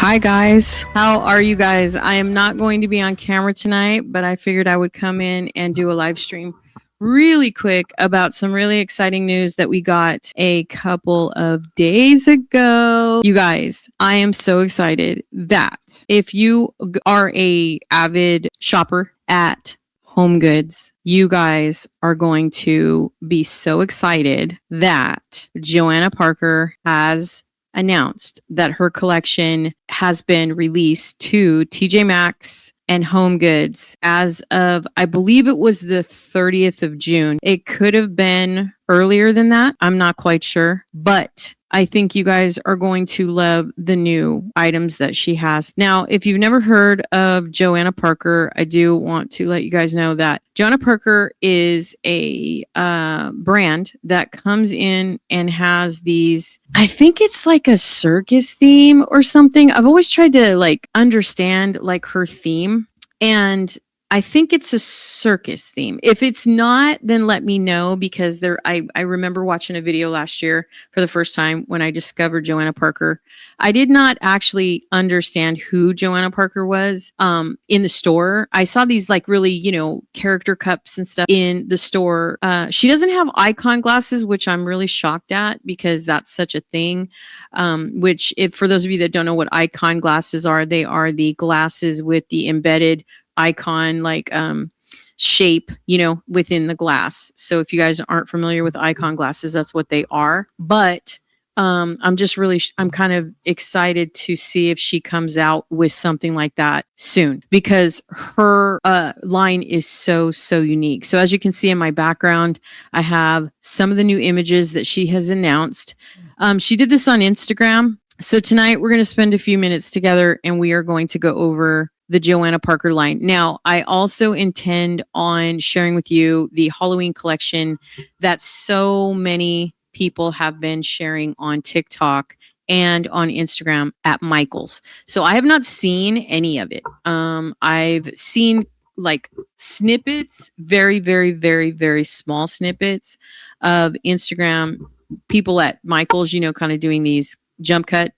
Hi guys, how are you guys? I am not going to be on camera tonight, but I figured I would come in and do a live stream really quick about some really exciting news that we got a couple of days ago. You guys, I am so excited that if you are a avid shopper at HOMEGOODS, you guys are going to be so excited that Joanna Parker has announced that her collection has been released to TJ Maxx and HOMEGOODS as of, I believe it was the 30th of June. It could have been earlier than that. I'm not quite sure, but I think you guys are going to love the new items that she has. Now, if you've never heard of Joanna Parker, I do want to let you guys know that Joanna Parker is a brand that comes in and has these, I think it's like a circus theme or something. I've always tried to like understand like her theme, and I think it's a circus theme. If it's not, then let me know, because I remember watching a video last year for the first time when I discovered Joanna Parker. I did not actually understand who Joanna Parker was in the store. I saw these like really, character cups and stuff in the store. She doesn't have icon glasses, which I'm really shocked at because that's such a thing. Which, if for those of you that don't know what icon glasses are, they are the glasses with the embedded icon like shape within the glass. So if you guys aren't familiar with icon glasses, that's what they are. But I'm kind of excited to see if she comes out with something like that soon, because her line is so unique. So as you can see in my background, I have some of the new images that she has announced. She did this on Instagram. So tonight we're going to spend a few minutes together and we are going to go over the Joanna Parker line. Now, I also intend on sharing with you the Halloween collection that so many people have been sharing on TikTok and on Instagram at Michael's. So I have not seen any of it. I've seen like snippets, very, very, very, very small snippets of Instagram people at Michael's, kind of doing these jump cut,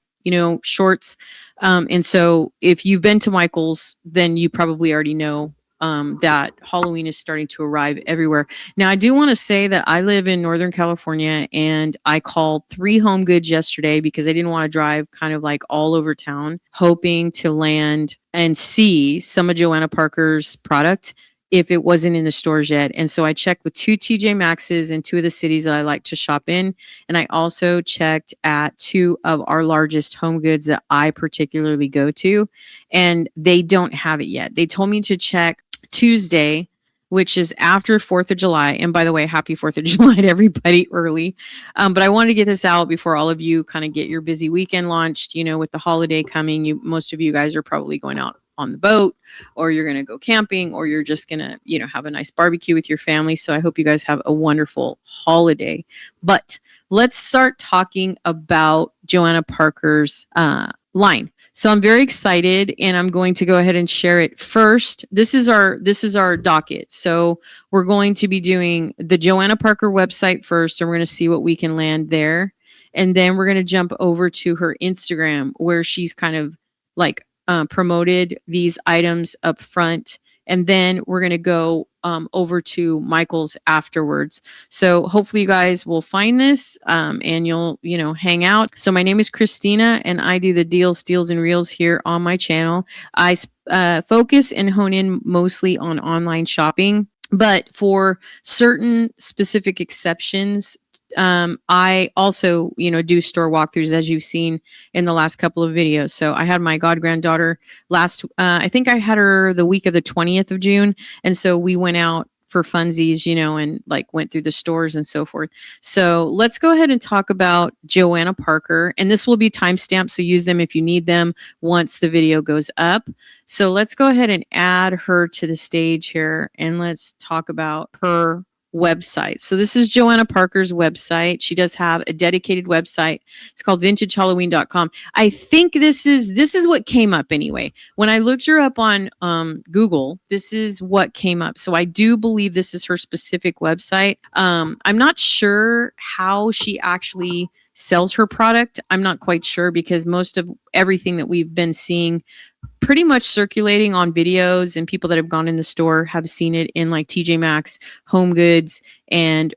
shorts. And so if you've been to Michael's, then you probably already know that Halloween is starting to arrive everywhere. Now, I do want to say that I live in Northern California, and I called 3 HOMEGOODS yesterday because I didn't want to drive kind of like all over town, hoping to land and see some of Joanna Parker's product if it wasn't in the stores yet. And so I checked with 2 TJ Maxx's in 2 of the cities that I like to shop in. And I also checked at 2 of our largest HOMEGOODS that I particularly go to, and they don't have it yet. They told me to check Tuesday, which is after 4th of July. And by the way, happy 4th of July to everybody early. But I wanted to get this out before all of you kind of get your busy weekend launched, with the holiday coming. Most of you guys are probably going out on the boat, or you're going to go camping, or you're just going to, have a nice barbecue with your family. So I hope you guys have a wonderful holiday. But let's start talking about Joanna Parker's line. So I'm very excited, and I'm going to go ahead and share it first. This is our docket. So we're going to be doing the Joanna Parker website first, and we're going to see what we can land there. And then we're going to jump over to her Instagram, where she's kind of like promoted these items up front, and then we're going to go over to Michael's afterwards. So hopefully you guys will find this and you'll hang out. So my name is Christina, and I do the deals, steals, and reels here on my channel. I focus and hone in mostly on online shopping, but for certain specific exceptions, I also, do store walkthroughs, as you've seen in the last couple of videos. So I had my god-granddaughter I think I had her the week of the 20th of June. And so we went out for funsies, and like went through the stores and so forth. So let's go ahead and talk about Joanna Parker, and this will be timestamped, so use them if you need them once the video goes up. So let's go ahead and add her to the stage here, and let's talk about her website. So this is Joanna Parker's website. She does have a dedicated website. It's called vintagehalloween.com. I think this is what came up anyway. When I looked her up on Google, this is what came up. So I do believe this is her specific website. I'm not sure how she actually sells her product. I'm not quite sure because most of everything that we've been seeing pretty much circulating on videos and people that have gone in the store have seen it in like TJ Maxx, Home Goods, and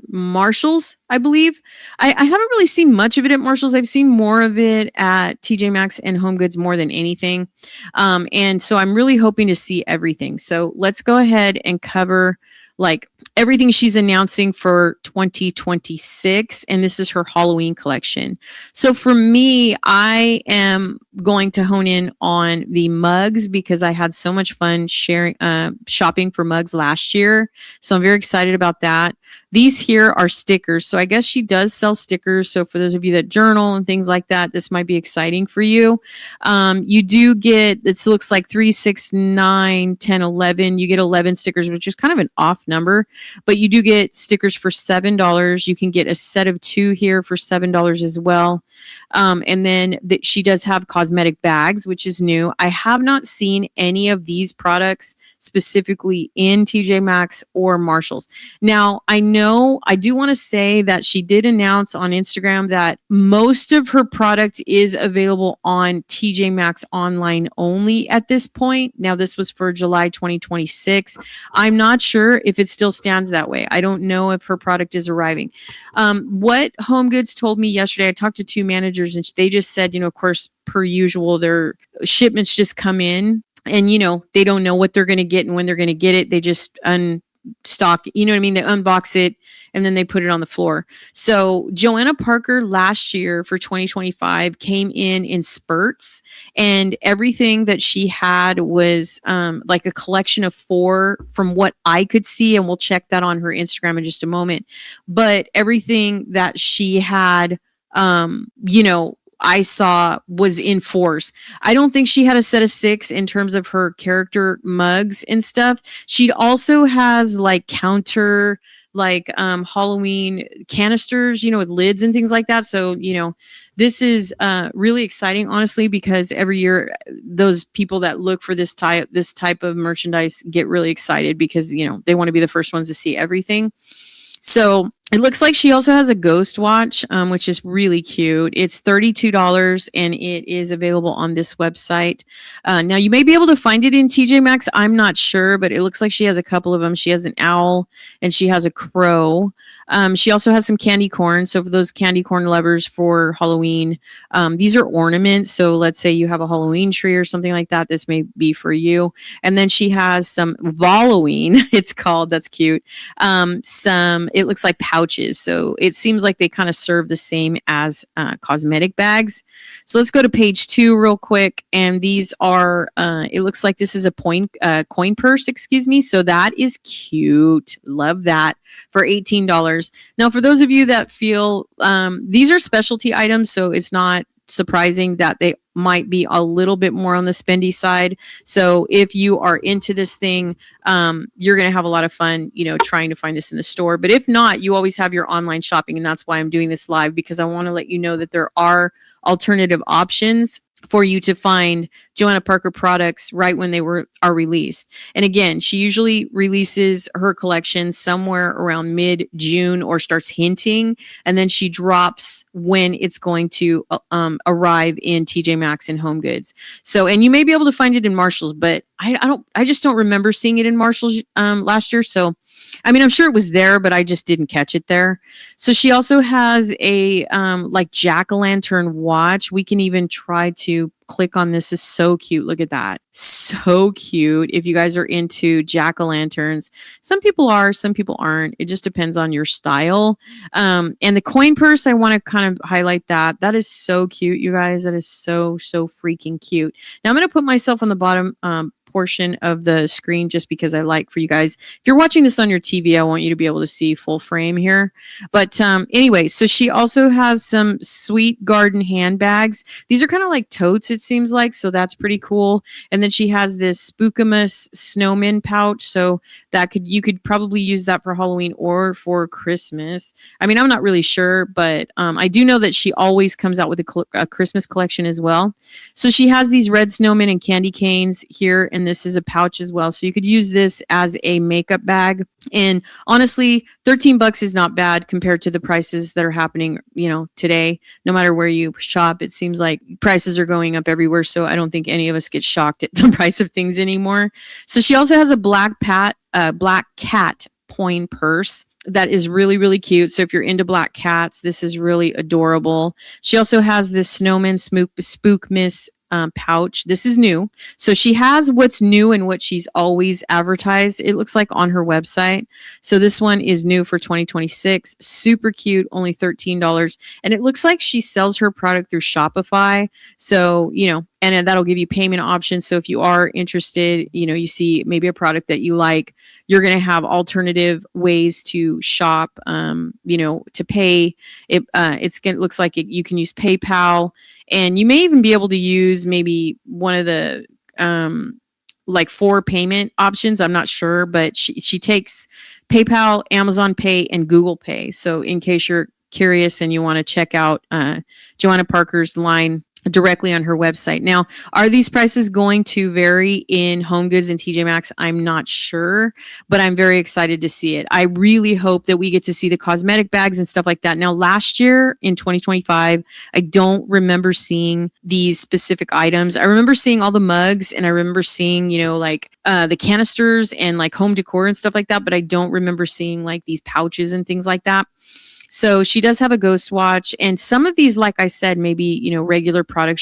Marshalls, I believe. I haven't really seen much of it at Marshalls. I've seen more of it at TJ Maxx and Home Goods more than anything. And so I'm really hoping to see everything. So let's go ahead and cover like everything she's announcing for 2026. And this is her Halloween collection. So for me, I am going to hone in on the mugs because I had so much fun shopping for mugs last year. So I'm very excited about that. These here are stickers. So I guess she does sell stickers. So for those of you that journal and things like that, this might be exciting for you. You do get, this looks like 3, 6, 9, 10, 11. You get 11 stickers, which is kind of an off number, but you do get stickers for $7. You can get a set of 2 here for $7 as well. And then she does have cosmetic bags, which is new. I have not seen any of these products specifically in TJ Maxx or Marshalls. Now, I do want to say that she did announce on Instagram that most of her product is available on TJ Maxx online only at this point. Now, this was for July 2026. I'm not sure if it still stands that way. I don't know if her product is arriving. What Home Goods told me yesterday, I talked to 2 managers and they just said, of course, per usual, their shipments just come in and, they don't know what they're going to get and when they're going to get it. They just unstock, you know what I mean? They unbox it and then they put it on the floor. So Joanna Parker last year for 2025 came in spurts, and everything that she had was like a collection of 4 from what I could see. And we'll check that on her Instagram in just a moment. But everything that she had, I saw was in 4s. I don't think she had a set of 6 in terms of her character mugs and stuff. She also has like counter Halloween canisters, with lids and things like that. So, this is really exciting, honestly, because every year those people that look for this type of merchandise get really excited because, they want to be the first ones to see everything. So it looks like she also has a ghost watch, which is really cute. It's $32 and it is available on this website. Now you may be able to find it in TJ Maxx. I'm not sure, but it looks like she has a couple of them. She has an owl and she has a crow. She also has some candy corn. So for those candy corn lovers for Halloween, these are ornaments. So let's say you have a Halloween tree or something like that. This may be for you. And then she has some Halloween, it's called, that's cute. It looks like pouches. So it seems like they kind of serve the same as cosmetic bags. So let's go to page 2 real quick. And these are, it looks like this is a coin purse, excuse me. So that is cute. Love that for $18. Now, for those of you that feel, these are specialty items, so it's not surprising that they might be a little bit more on the spendy side. So if you are into this thing, you're going to have a lot of fun, trying to find this in the store. But if not, you always have your online shopping. And that's why I'm doing this live, because I want to let you know that there are alternative options for you to find Joanna Parker products right when they are released. And again, she usually releases her collection somewhere around mid-June or starts hinting, and then she drops when it's going to arrive in TJ Maxx and Home Goods. So, and you may be able to find it in Marshalls, but I just don't remember seeing it in Marshalls last year. So, I mean, I'm sure it was there, but I just didn't catch it there. So she also has a like jack-o'-lantern watch. We can even try to click on this. Is so cute. Look at that. So cute. If you guys are into jack-o'-lanterns, some people are, some people aren't. It just depends on your style. And the coin purse, I want to kind of highlight that. That is so cute, you guys. That is so freaking cute. Now I'm going to put myself on the bottom portion of the screen just because I like for you guys. If you're watching this on your TV, I want you to be able to see full frame here. But anyway, so she also has some sweet garden handbags. These are kind of like totes, it seems like, so that's pretty cool. And then she has this Spookamus snowman pouch, so that you could probably use that for Halloween or for Christmas. I mean, I'm not really sure, but I do know that she always comes out with a Christmas collection as well. So she has these red snowmen and candy canes here, and and this is a pouch as well. So you could use this as a makeup bag. And honestly, $13 is not bad compared to the prices that are happening, today. No matter where you shop, it seems like prices are going up everywhere. So I don't think any of us get shocked at the price of things anymore. So she also has a black cat coin purse that is really, really cute. So if you're into black cats, this is really adorable. She also has this snowman spook miss pouch. This is new. So she has what's new and what she's always advertised, it looks like, on her website. So this one is new for 2026. Super cute, only $13. And it looks like she sells her product through Shopify. So, and that'll give you payment options. So if you are interested, you see maybe a product that you like, you're going to have alternative ways to shop, to pay. It looks like you can use PayPal, and you may even be able to use maybe one of the like 4 payment options. I'm not sure, but she takes PayPal, Amazon Pay, and Google Pay. So in case you're curious and you want to check out Johanna Parker's line directly on her website. Now, are these prices going to vary in HomeGoods and TJ Maxx? I'm not sure, but I'm very excited to see it. I really hope that we get to see the cosmetic bags and stuff like that. Now, last year in 2025, I don't remember seeing these specific items. I remember seeing all the mugs, and I remember seeing, the canisters and like home decor and stuff like that, but I don't remember seeing like these pouches and things like that. So she does have a ghost watch, and some of these, like I said, maybe, regular products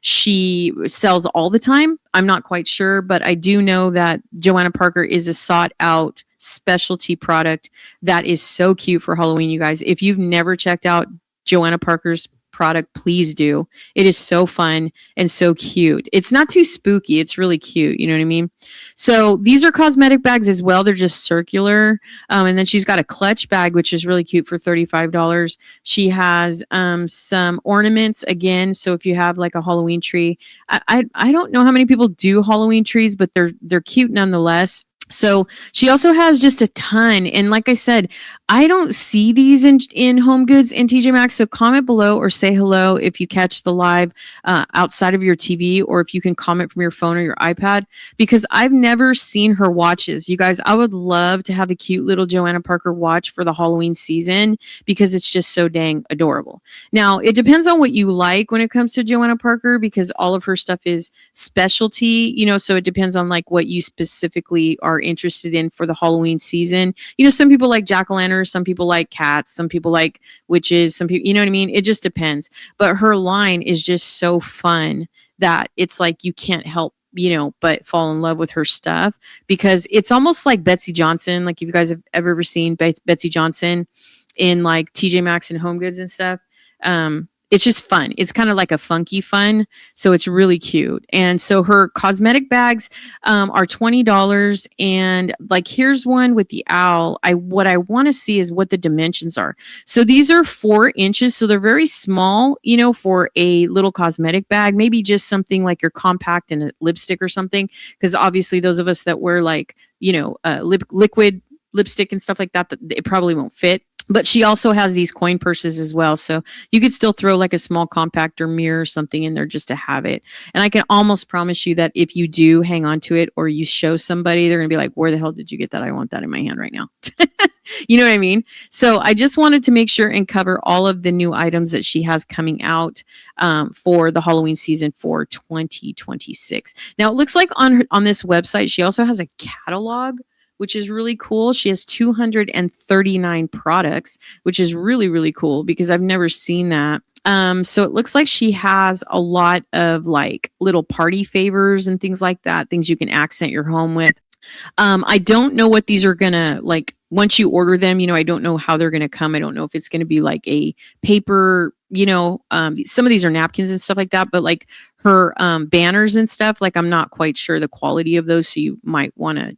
she sells all the time. I'm not quite sure, but I do know that Johanna Parker is a sought out specialty product that is so cute for Halloween, you guys. If you've never checked out Johanna Parker's product, please do. It is so fun and so cute. It's not too spooky. It's really cute. You know what I mean? So these are cosmetic bags as well. They're just circular. And then she's got a clutch bag, which is really cute, for $35. She has some ornaments again. So if you have like a Halloween tree, I don't know how many people do Halloween trees, but they're cute nonetheless. So she also has just a ton. And like I said, I don't see these in HomeGoods and TJ Maxx. So comment below or say hello if you catch the live outside of your TV, or if you can comment from your phone or your iPad, because I've never seen her watches. You guys, I would love to have a cute little Johanna Parker watch for the Halloween season, because it's just so dang adorable. Now, it depends on what you like when it comes to Johanna Parker, because all of her stuff is specialty, so it depends on like what you specifically are interested in for the Halloween season. Some people like jack-o'-lanterns, some people like cats, some people like witches, some people, you know what I mean? It just depends. But her line is just so fun that it's like you can't help, but fall in love with her stuff, because it's almost like Betsy Johnson. Like, if you guys have ever seen Betsy Johnson in like TJ Maxx and HomeGoods and stuff, it's just fun. It's kind of like a funky fun. So it's really cute. And so her cosmetic bags are $20. And like, here's one with the owl. What I want to see is what the dimensions are. So these are 4 inches. So they're very small, for a little cosmetic bag, maybe just something like your compact and a lipstick or something. Because obviously those of us that wear like, liquid lipstick and stuff like that, it probably won't fit. But she also has these coin purses as well. So you could still throw like a small compact or mirror or something in there just to have it. And I can almost promise you that if you do hang on to it, or you show somebody, they're going to be like, where the hell did you get that? I want that in my hand right now. You know what I mean? So I just wanted to make sure and cover all of the new items that she has coming out for the Halloween season for 2026. Now, it looks like on this website, she also has a catalog, which is really cool. She has 239 products, which is really, really cool, because I've never seen that. So it looks like she has a lot of like little party favors and things like that, things you can accent your home with. I don't know what these are gonna like once you order them. I don't know how they're gonna come. I don't know if it's gonna be like a paper, some of these are napkins and stuff like that, but like her banners and stuff, like, I'm not quite sure the quality of those. So you might want to,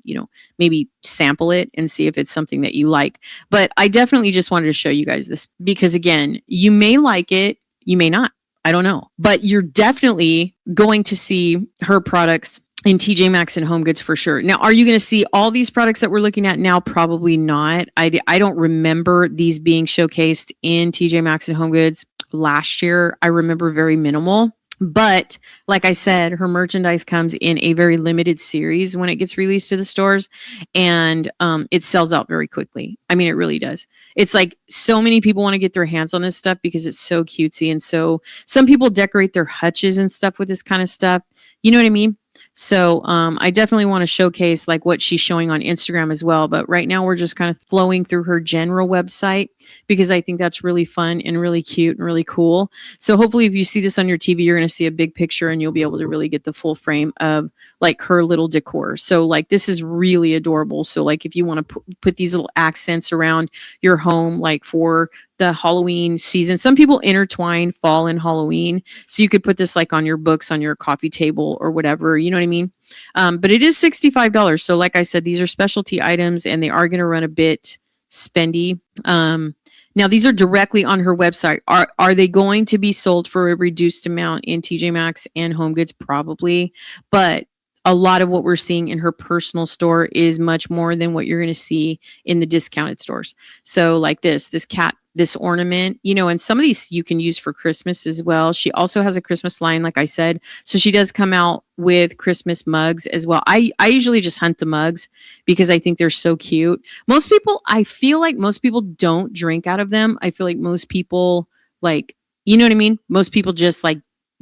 maybe sample it and see if it's something that you like. But I definitely just wanted to show you guys this, because again, you may like it, you may not. I don't know, but you're definitely going to see her products in TJ Maxx and HomeGoods for sure. Now, are you going to see all these products that we're looking at now? Probably not. I don't remember these being showcased in TJ Maxx and HomeGoods last year. I remember very minimal. But like I said, her merchandise comes in a very limited series when it gets released to the stores, and it sells out very quickly. I mean, it really does. It's like so many people want to get their hands on this stuff because it's so cutesy, and so some people decorate their hutches and stuff with this kind of stuff. You know what I mean? So I definitely want to showcase like what she's showing on Instagram as well. But right now we're just kind of flowing through her general website because I think that's really fun and really cute and really cool. So hopefully if you see this on your TV, you're going to see a big picture and you'll be able to really get the full frame of like her little decor. So like this is really adorable. So like if you want to put these little accents around your home, like for the Halloween season, some people intertwine fall and Halloween. So you could put this like on your books, on your coffee table or whatever, you know what I mean? But it is $65. So like I said, these are specialty items and they are going to run a bit spendy. Now these are directly on her website. Are they going to be sold for a reduced amount in TJ Maxx and HomeGoods? Probably, but a lot of what we're seeing in her personal store is much more than what you're going to see in the discounted stores. So like this cat, this ornament, you know, and some of these you can use for Christmas as well. She also has a Christmas line, like I said. So she does come out with Christmas mugs as well. I usually just hunt the mugs because I think they're so cute. Most people, I feel like most people don't drink out of them. I feel like most people like, you know what I mean? Most people just like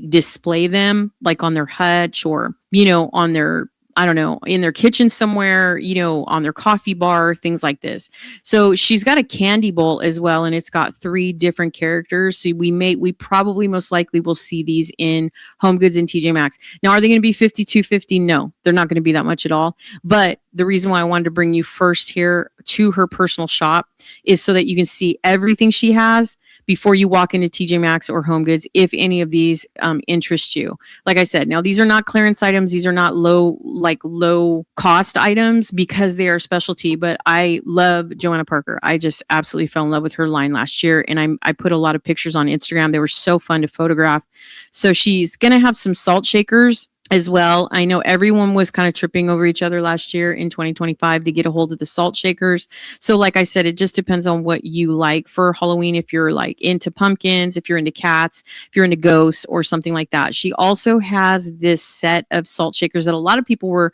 display them like on their hutch or, you know, on their, I don't know, in their kitchen somewhere, you know, on their coffee bar, things like this. So she's got a candy bowl as well, and it's got 3 different characters. So we probably most likely will see these in HomeGoods and TJ Maxx. Now, are they going to be $52.50? No, they're not going to be that much at all. But the reason why I wanted to bring you first here to her personal shop is so that you can see everything she has before you walk into TJ Maxx or HomeGoods, if any of these interest you. Like I said, now these are not clearance items. These are not low cost items because they are specialty, but I love Joanna Parker. I just absolutely fell in love with her line last year. And I put a lot of pictures on Instagram. They were so fun to photograph. So she's going to have some salt shakers as well. I know everyone was kind of tripping over each other last year in 2025 to get a hold of the salt shakers. So like I said, it just depends on what you like for Halloween. If you're like into pumpkins, if you're into cats, if you're into ghosts or something like that. She also has this set of salt shakers that a lot of people were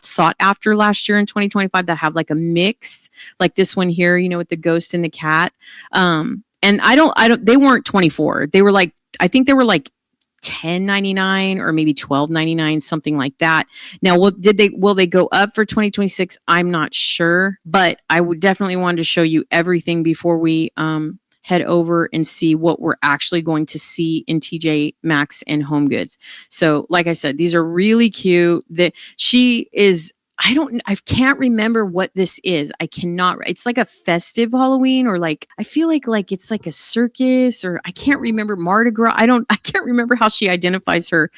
sought after last year in 2025 that have like a mix, like this one here, you know, with the ghost and the cat. And they weren't 24. They were like, I think they were like $10.99 or maybe $12.99, something like that. Now, will they go up for 2026? I'm not sure, but I would definitely want to show you everything before we head over and see what we're actually going to see in TJ Maxx and HomeGoods. So, like I said, these are really cute. I can't remember what this is. It's like a festive Halloween or like, I feel like it's like a circus or I can't remember Mardi Gras. I can't remember how she identifies her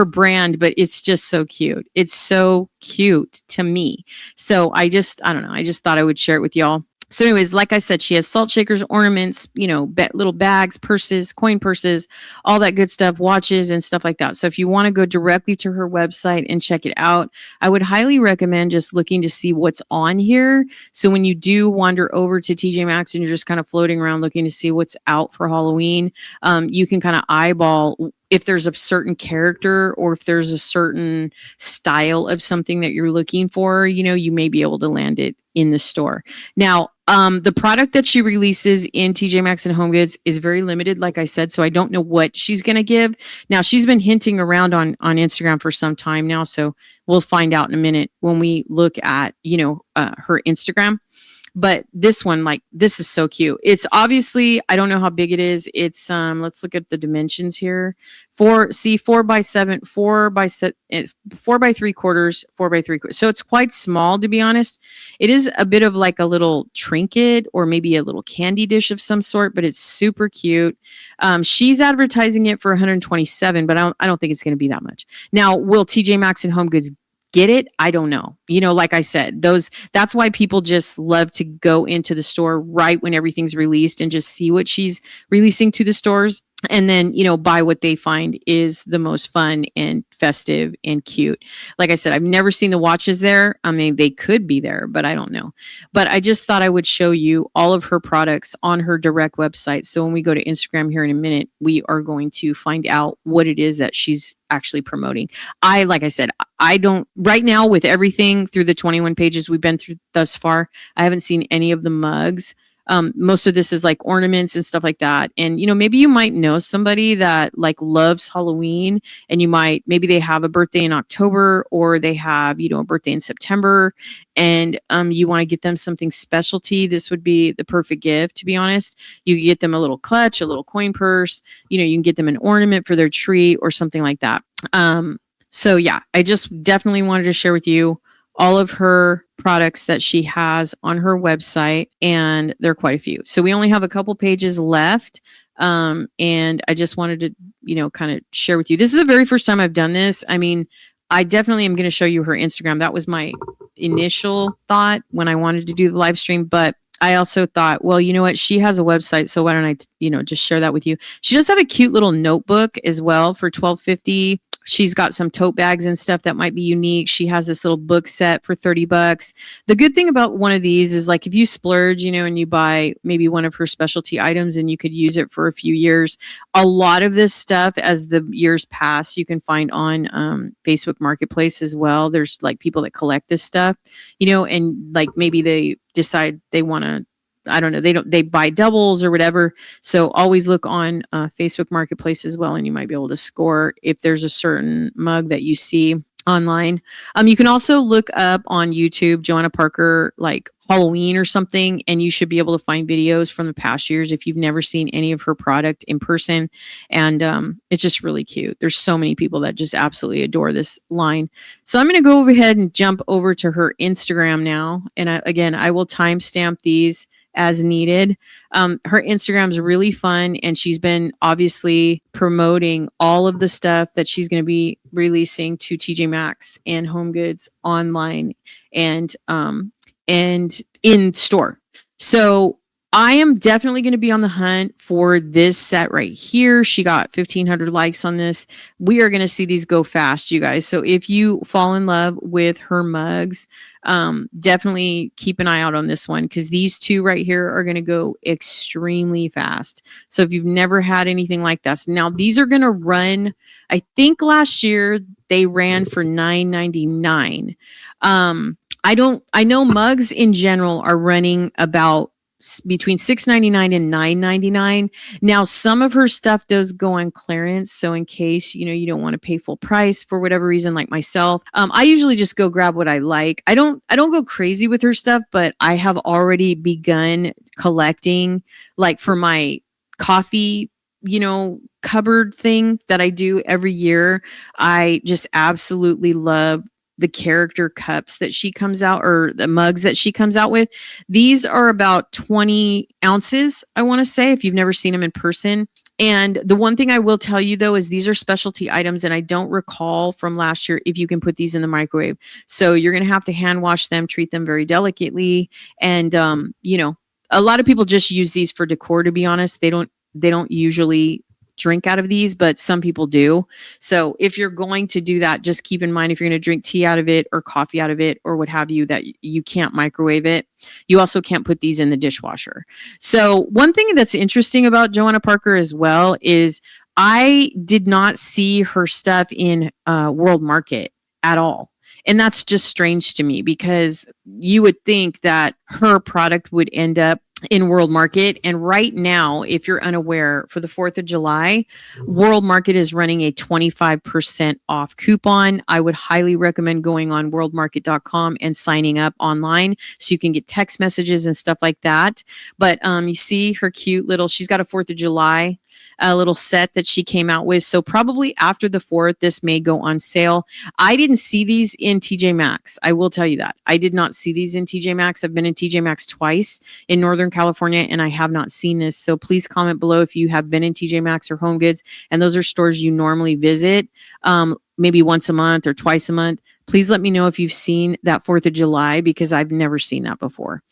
brand, but it's just so cute. It's so cute to me. So I don't know. I just thought I would share it with y'all. So anyways, like I said, she has salt shakers, ornaments, you know, little bags, purses, coin purses, all that good stuff, watches and stuff like that. So if you want to go directly to her website and check it out, I would highly recommend just looking to see what's on here. So when you do wander over to TJ Maxx and you're just kind of floating around looking to see what's out for Halloween, you can kind of eyeball if there's a certain character or if there's a certain style of something that you're looking for, you know, you may be able to land it in the store. Now, the product that she releases in TJ Maxx and HomeGoods is very limited, like I said, so I don't know what she's going to give. Now, she's been hinting around on Instagram for some time now, so we'll find out in a minute when we look at, you know, her Instagram. But this one, like, this is so cute. It's obviously, I don't know how big it is. It's, let's look at the dimensions here. 4 by 7, 4 by 3 quarters, 4 by 3 quarters. So it's quite small, to be honest. It is a bit of like a little trinket or maybe a little candy dish of some sort, but it's super cute. She's advertising it for $127, but I don't think it's going to be that much. Now, will TJ Maxx and HomeGoods get it? I don't know. You know, like I said, that's why people just love to go into the store right when everything's released and just see what she's releasing to the stores. and then, buy what they find is the most fun and festive and cute. Like I said, I've never seen the watches there. I mean, they could be there, but I don't know. But I just thought I would show you all of her products on her direct website. So when we go to Instagram here in a minute, we are going to find out what it is that she's actually promoting. Like I said, I don't, right now, with everything through the 21 pages we've been through thus far, I haven't seen any of the mugs. Most of this is like ornaments and stuff like that. And, maybe you might know somebody that like loves Halloween, and maybe they have a birthday in October, or they have, a birthday in September, and you want to get them something specialty. This would be the perfect gift, to be honest. You can get them a little clutch, a little coin purse, you can get them an ornament for their tree or something like that. So yeah, I just definitely wanted to share with you all of her products that she has on her website, and there are quite a few. So we only have a couple pages left. And I just wanted to, kind of share with you. This is the very first time I've done this. I mean, I definitely am going to show you her Instagram. That was my initial thought when I wanted to do the live stream, but I also thought, well, you know what? She has a website, so why don't I, just share that with you? She does have a cute little notebook as well for $12.50. She's got some tote bags and stuff that might be unique. She has this little book set for $30. The good thing about one of these is, like, if you splurge, and you buy maybe one of her specialty items and you could use it for a few years, a lot of this stuff, as the years pass, you can find on Facebook Marketplace as well. There's like people that collect this stuff, and like maybe they decide they want to, I don't know, they buy doubles or whatever. So always look on Facebook Marketplace as well, and you might be able to score if there's a certain mug that you see online. You can also look up on YouTube, Johanna Parker, like Halloween or something, and you should be able to find videos from the past years if you've never seen any of her product in person. And it's just really cute. There's so many people that just absolutely adore this line. So I'm going to go ahead and jump over to her Instagram now. And I will timestamp these as needed. Her Instagram is really fun, and she's been obviously promoting all of the stuff that she's going to be releasing to TJ Maxx and HomeGoods online and in store. So I am definitely going to be on the hunt for this set right here. She got 1,500 likes on this. We are going to see these go fast, you guys. So if you fall in love with her mugs, definitely keep an eye out on this one, because these two right here are going to go extremely fast. So if you've never had anything like this, now these are going to run, I think last year they ran for $9.99. I know mugs in general are running about between $6.99 and $9.99. Now, some of her stuff does go on clearance. So in case, you don't want to pay full price for whatever reason, like myself, I usually just go grab what I like. I don't go crazy with her stuff, but I have already begun collecting, like for my coffee, cupboard thing that I do every year. I just absolutely love the character cups that she comes out, or the mugs that she comes out with. These are about 20 ounces, I want to say, if you've never seen them in person. And the one thing I will tell you, though, is these are specialty items, and I don't recall from last year if you can put these in the microwave. So you're going to have to hand wash them, treat them very delicately. And, a lot of people just use these for decor, to be honest. They don't usually drink out of these, but some people do. So if you're going to do that, just keep in mind, if you're going to drink tea out of it or coffee out of it or what have you, that you can't microwave it. You also can't put these in the dishwasher. So one thing that's interesting about Johanna Parker as well is I did not see her stuff in World Market at all. And that's just strange to me, because you would think that her product would end up in World Market. And right now, if you're unaware, for the 4th of July, World Market is running a 25% off coupon. I would highly recommend going on worldmarket.com and signing up online so you can get text messages and stuff like that. But you see her cute little, she's got a 4th of July little set that she came out with. So probably after the 4th, this may go on sale. I didn't see these in TJ Maxx. I will tell you that. I did not see these in TJ Maxx. I've been in TJ Maxx twice in Northern California, and I have not seen this. So please comment below if you have been in TJ Maxx or HomeGoods, and those are stores you normally visit, maybe once a month or twice a month. Please let me know if you've seen that 4th of July, because I've never seen that before.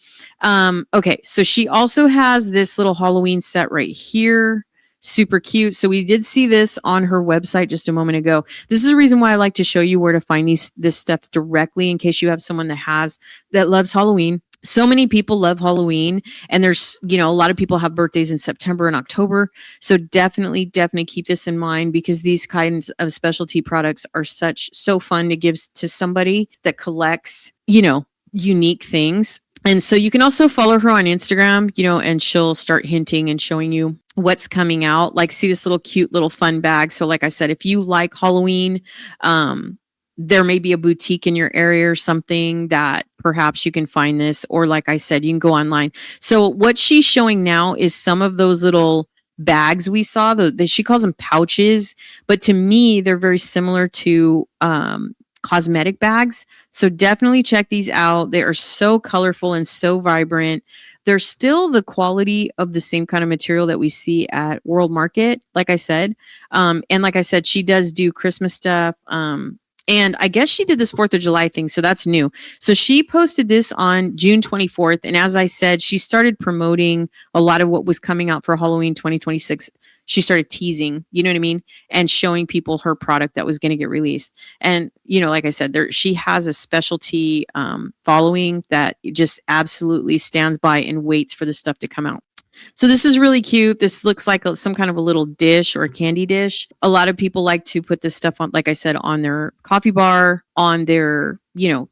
Okay, so she also has this little Halloween set right here. super cute. So we did see this on her website just a moment ago. This is the reason why I like to show you where to find this stuff directly, in case you have someone that loves Halloween. So many people love Halloween, and there's, a lot of people have birthdays in September and October. So definitely keep this in mind, because these kinds of specialty products are so fun to give to somebody that collects, unique things. And so you can also follow her on Instagram, and she'll start hinting and showing you what's coming out. Like, see this little cute little fun bag. So like I said, if you like Halloween, there may be a boutique in your area or something that perhaps you can find this, or like I said, you can go online. So what she's showing now is some of those little bags we saw. She calls them pouches, but to me, they're very similar to cosmetic bags. So definitely check these out. They are so colorful and so vibrant. They're still the quality of the same kind of material that we see at World Market, like I said. And like I said, she does do Christmas stuff. And I guess she did this 4th of July thing, so that's new. So she posted this on June 24th. And as I said, she started promoting a lot of what was coming out for Halloween 2026. She started teasing, you know what I mean? And showing people her product that was going to get released. And, like I said, she has a specialty following that just absolutely stands by and waits for the stuff to come out. So this is really cute. This looks like some kind of a little dish or a candy dish. A lot of people like to put this stuff on, like I said, on their coffee bar, on their,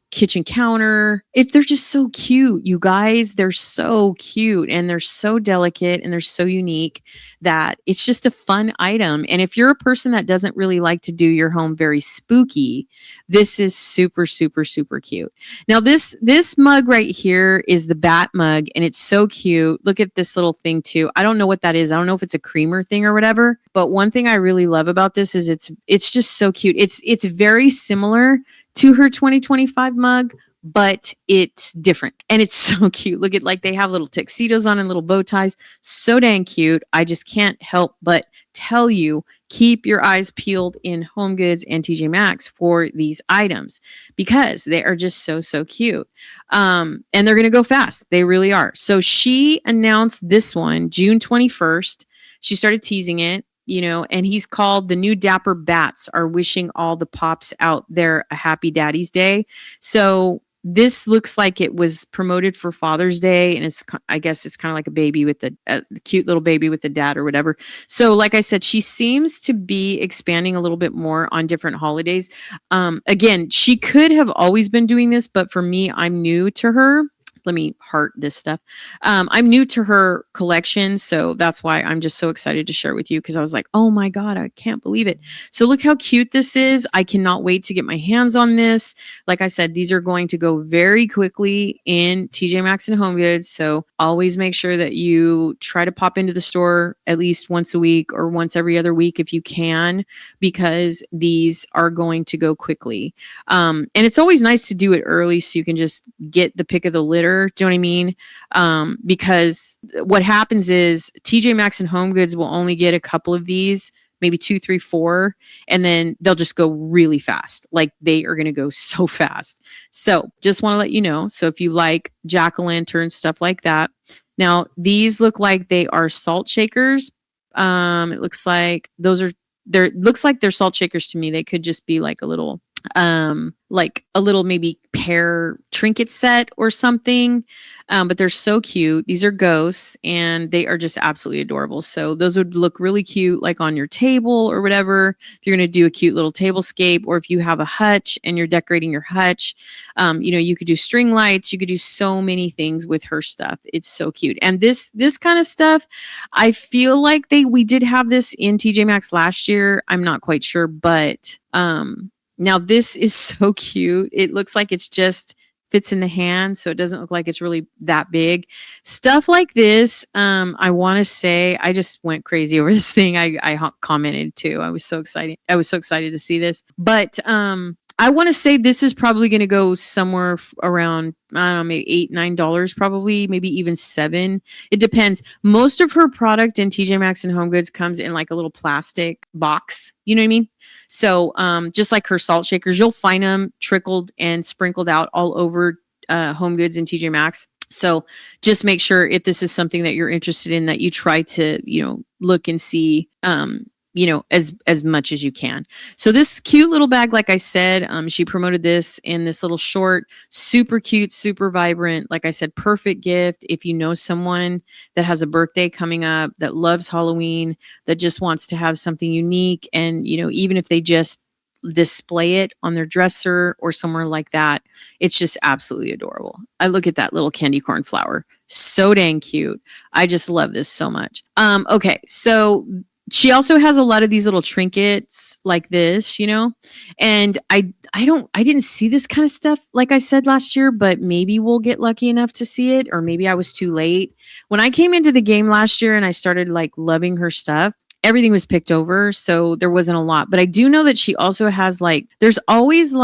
kitchen counter. They're just so cute, you guys. They're so cute, and they're so delicate, and they're so unique that it's just a fun item. And if you're a person that doesn't really like to do your home very spooky, this is super, super, super cute. Now this mug right here is the bat mug, and it's so cute. Look at this little thing too. I don't know what that is. I don't know if it's a creamer thing or whatever, but one thing I really love about this is it's just so cute. It's very similar to her 2025 mug, but it's different, and it's so cute. Look at, like, they have little tuxedos on and little bow ties. So dang cute. I just can't help but tell you, keep your eyes peeled in HomeGoods and TJ Maxx for these items, because they are just so, so cute. And they're going to go fast. They really are. So she announced this one June 21st. She started teasing it. And he's called "The New Dapper Bats Are Wishing All the Pops Out There a Happy Daddy's Day." So this looks like it was promoted for Father's Day, and I guess it's kind of like a baby with the cute little baby with the dad or whatever. So like I said, she seems to be expanding a little bit more on different holidays. Again, she could have always been doing this, but for me, I'm new to her. Let me heart this stuff. I'm new to her collection, so that's why I'm just so excited to share with you, because I was like, oh my God, I can't believe it. So look how cute this is. I cannot wait to get my hands on this. Like I said, these are going to go very quickly in TJ Maxx and HomeGoods, so always make sure that you try to pop into the store at least once a week or once every other week if you can, because these are going to go quickly. And it's always nice to do it early so you can just get the pick of the litter. Do you know what I mean? Because what happens is TJ Maxx and HomeGoods will only get a couple of these, maybe 2, 3, 4, and then they'll just go really fast. Like, they are going to go so fast. So just want to let you know. So if you like jack-o'-lantern stuff like that. Now these look like they are salt shakers. It looks like they're salt shakers to me. They could just be like a little maybe pear trinket set or something. But they're so cute. These are ghosts, and they are just absolutely adorable. So those would look really cute, like on your table or whatever. If you're going to do a cute little tablescape, or if you have a hutch and you're decorating your hutch, you could do string lights. You could do so many things with her stuff. It's so cute. And this kind of stuff, I feel like we did have this in TJ Maxx last year. I'm not quite sure, but, now this is so cute. It looks like it's just fits in the hand, so it doesn't look like it's really that big. Stuff like this, I want to say, I just went crazy over this thing. I commented too. I was so excited. I was so excited to see this. But I want to say this is probably going to go somewhere around, I don't know, maybe $8, $9, probably, maybe even $7. It depends. Most of her product in TJ Maxx and HomeGoods comes in like a little plastic box. You know what I mean? So just like her salt shakers, you'll find them trickled and sprinkled out all over HomeGoods and TJ Maxx. So just make sure if this is something that you're interested in that you try to, look and see, as much as you can. So this cute little bag, like I said, she promoted this in this little short, super cute, super vibrant. Like I said, perfect gift if you know someone that has a birthday coming up, that loves Halloween, that just wants to have something unique. And, even if they just display it on their dresser or somewhere like that, it's just absolutely adorable. I look at that little candy corn flower. So dang cute. I just love this so much. Okay, so she also has a lot of these little trinkets like this, and I didn't see this kind of stuff like I said last year, but maybe we'll get lucky enough to see it, or maybe I was too late. When I came into the game last year and I started like loving her stuff, everything was picked over, so there wasn't a lot. But I do know that she also has there's always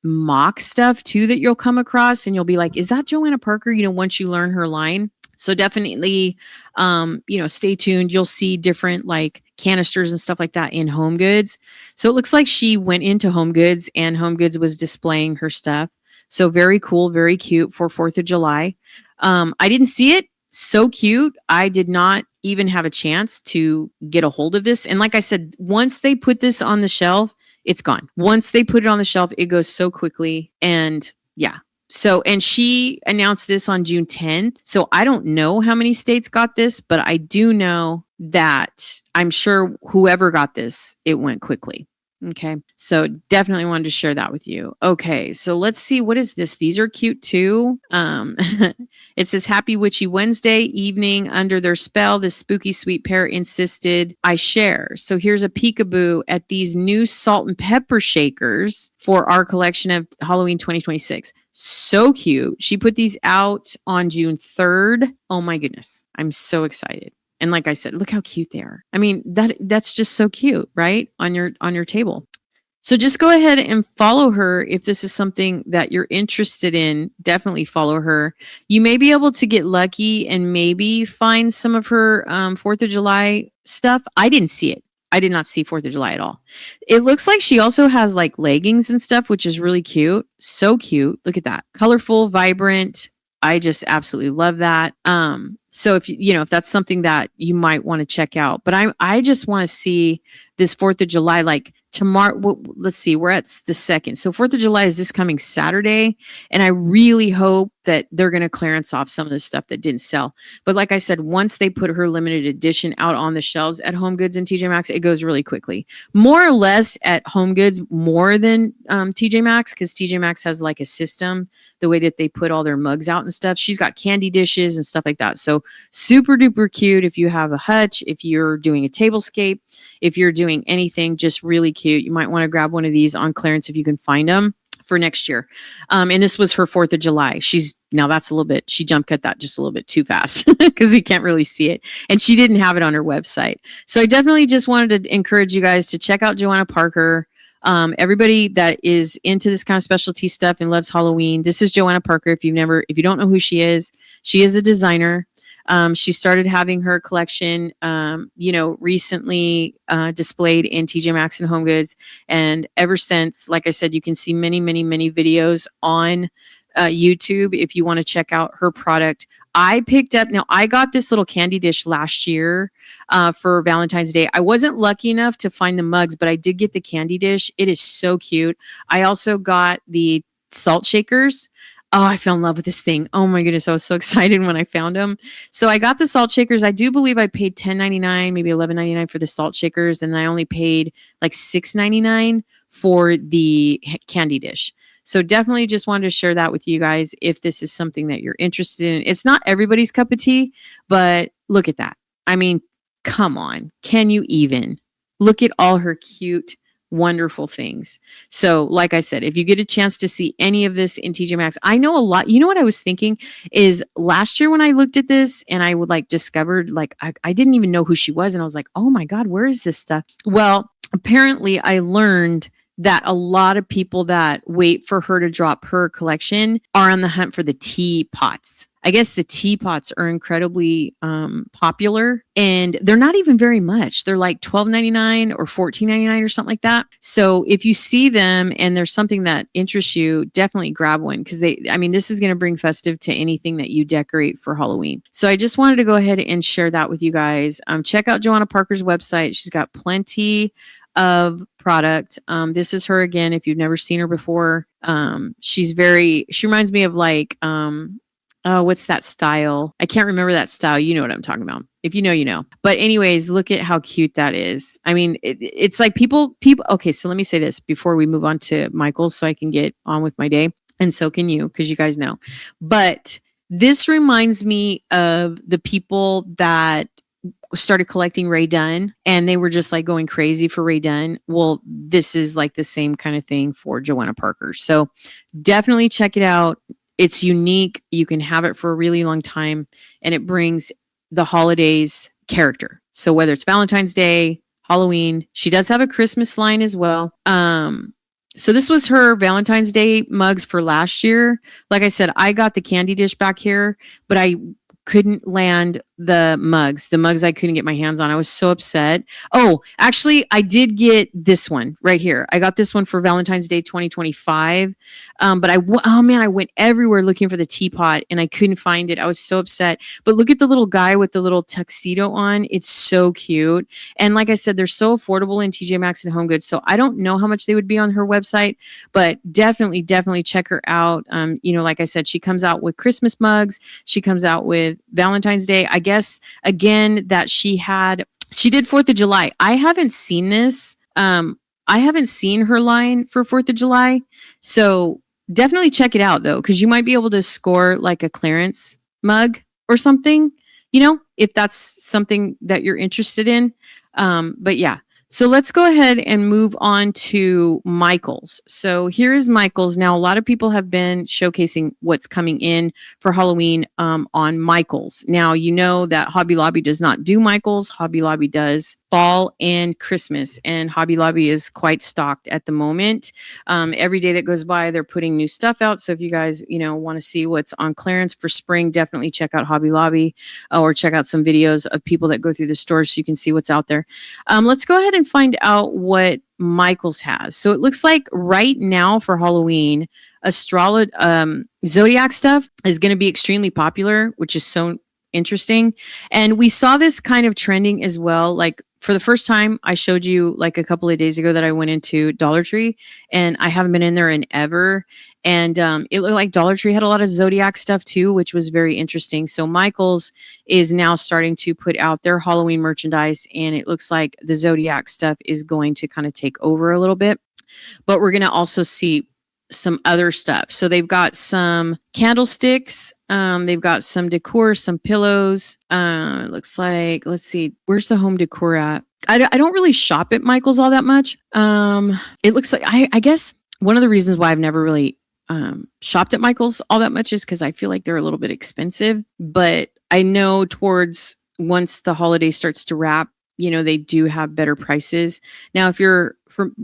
mock stuff too that you'll come across and you'll be like, is that Joanna Parker? Once you learn her line. So definitely, stay tuned. You'll see different canisters and stuff like that in HOMEGOODS. So it looks like she went into HOMEGOODS and HOMEGOODS was displaying her stuff. So very cool, very cute for 4th of July. I didn't see it. So cute. I did not even have a chance to get a hold of this. And like I said, once they put this on the shelf, it's gone. Once they put it on the shelf, it goes so quickly. And yeah. So, and she announced this on June 10th. So I don't know how many states got this, but I do know that I'm sure whoever got this, it went quickly. Okay. So definitely wanted to share that with you. Okay. So let's see. What is this? These are cute too. It says Happy Witchy Wednesday evening under their spell. This spooky sweet pair insisted I share. So here's a peekaboo at these new salt and pepper shakers for our collection of Halloween 2026. So cute. She put these out on June 3rd. Oh my goodness. I'm so excited. And like I said, look how cute they are. I mean, that's just so cute, right? On your table. So just go ahead and follow her if this is something that you're interested in. Definitely follow her. You may be able to get lucky and maybe find some of her 4th of July stuff. I didn't see it. I did not see 4th of July at all. It looks like she also has leggings and stuff, which is really cute. So cute. Look at that. Colorful, vibrant. I just absolutely love that. So if that's something that you might want to check out, but I just want to see this 4th of July, tomorrow. Let's see, we're at the 2nd. So 4th of July is this coming Saturday. And I really hope that they're going to clearance off some of the stuff that didn't sell. But like I said, once they put her limited edition out on the shelves at HOMEGOODS and TJ Maxx, it goes really quickly. More or less at HOMEGOODS, more than TJ Maxx, because TJ Maxx has a system, the way that they put all their mugs out and stuff. She's got candy dishes and stuff like that. So super duper cute. If you have a hutch, if you're doing a tablescape, if you're doing anything, just really cute. You might want to grab one of these on clearance if you can find them for next year. And this was her 4th of July. She jump cut that just a little bit too fast because we can't really see it. And she didn't have it on her website. So I definitely just wanted to encourage you guys to check out Joanna Parker. Everybody that is into this kind of specialty stuff and loves Halloween, this is Joanna Parker. If you don't know who she is a designer. She started having her collection, recently displayed in TJ Maxx and HOMEGOODS. And ever since, like I said, you can see many, many, many videos on YouTube if you want to check out her product. I got this little candy dish last year for Valentine's Day. I wasn't lucky enough to find the mugs, but I did get the candy dish. It is so cute. I also got the salt shakers. Oh, I fell in love with this thing. Oh my goodness. I was so excited when I found them. So I got the salt shakers. I do believe I paid $10.99, maybe $11.99 for the salt shakers. And I only paid $6.99 for the candy dish. So definitely just wanted to share that with you guys if this is something that you're interested in. It's not everybody's cup of tea, but look at that. I mean, come on. Can you even? Look at all her cute, wonderful things. So like I said, if you get a chance to see any of this in TJ Maxx, I know a lot. You know what I was thinking is last year when I looked at this and I would discovered I didn't even know who she was. And I was like, oh my God, where is this stuff? Well, apparently I learned that a lot of people that wait for her to drop her collection are on the hunt for the teapots. I guess the teapots are incredibly popular, and they're not even very much. They're like $12.99 or $14.99 or something like that. So if you see them and there's something that interests you, definitely grab one, because this is going to bring festive to anything that you decorate for Halloween. So I just wanted to go ahead and share that with you guys. Check out Joanna Parker's website. She's got plenty of product. This is her again. If you've never seen her before, she reminds me of like, what's that style? I can't remember that style. You know what I'm talking about. If you know, you know. But anyways, look at how cute that is. I mean, it's like people. Okay, so let me say this before we move on to Michael's, so I can get on with my day, and so can you, because you guys know. But this reminds me of the people that started collecting Ray Dunn, and they were just like going crazy for Ray Dunn. Well, this is like the same kind of thing for Joanna Parker. So definitely check it out. It's unique. You can have it for a really long time, and it brings the holidays character. So whether it's Valentine's Day, Halloween, she does have a Christmas line as well. So this was her Valentine's Day mugs for last year. Like I said, I got the candy dish back here, but I couldn't land the mugs I couldn't get my hands on. I was so upset. Oh, actually, I did get this one right here. I got this one for Valentine's Day 2025. But I went everywhere looking for the teapot and I couldn't find it. I was so upset. But look at the little guy with the little tuxedo on. It's so cute. And like I said, they're so affordable in TJ Maxx and HomeGoods. So I don't know how much they would be on her website, but definitely check her out. Like I said, she comes out with Christmas mugs. She comes out with Valentine's Day. I guess again that she did 4th of July. I haven't seen this. I haven't seen her line for 4th of July. So definitely check it out though, because you might be able to score like a clearance mug or something, if that's something that you're interested in. But yeah. So let's go ahead and move on to Michael's. So here is Michael's. Now, a lot of people have been showcasing what's coming in for Halloween on Michael's. Now, you know that Hobby Lobby does not do Michael's. Hobby Lobby does fall and Christmas, and Hobby Lobby is quite stocked at the moment. Every day that goes by, they're putting new stuff out. So if you guys, want to see what's on clearance for spring, definitely check out Hobby Lobby or check out some videos of people that go through the stores so you can see what's out there. Let's go ahead and find out what Michael's has. So it looks like right now for Halloween, zodiac stuff is going to be extremely popular, which is so interesting. And we saw this kind of trending as well. Like for the first time, I showed you like a couple of days ago that I went into Dollar Tree, and I haven't been in there in ever. And it looked like Dollar Tree had a lot of Zodiac stuff too, which was very interesting. So Michael's is now starting to put out their Halloween merchandise, and it looks like the Zodiac stuff is going to kind of take over a little bit. But we're going to also see some other stuff. So they've got some candlesticks. They've got some decor, some pillows. It looks like, let's see, where's the home decor at? I don't really shop at Michael's all that much. It looks like, I guess one of the reasons why I've never really shopped at Michael's all that much is because I feel like they're a little bit expensive. But I know towards once the holiday starts to wrap, they do have better prices. Now, if you're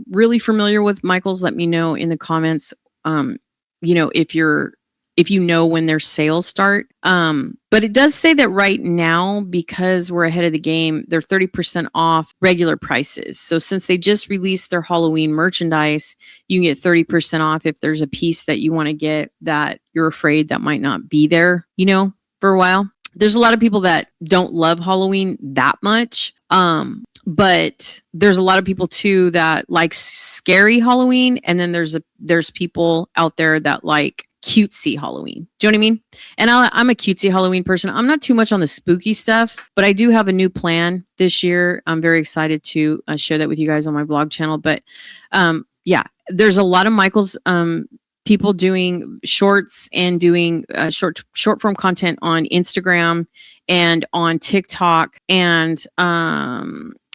really familiar with Michael's, let me know in the comments, if you know when their sales start. But it does say that right now, because we're ahead of the game, they're 30% off regular prices. So since they just released their Halloween merchandise, you can get 30% off if there's a piece that you want to get that you're afraid that might not be there, for a while. There's a lot of people that don't love Halloween that much. But there's a lot of people too that like scary Halloween. And then there's people out there that like cutesy Halloween. Do you know what I mean? And I'm a cutesy Halloween person. I'm not too much on the spooky stuff, but I do have a new plan this year. I'm very excited to share that with you guys on my vlog channel. But yeah, there's a lot of Michael's people doing shorts and doing short form content on Instagram and on TikTok, and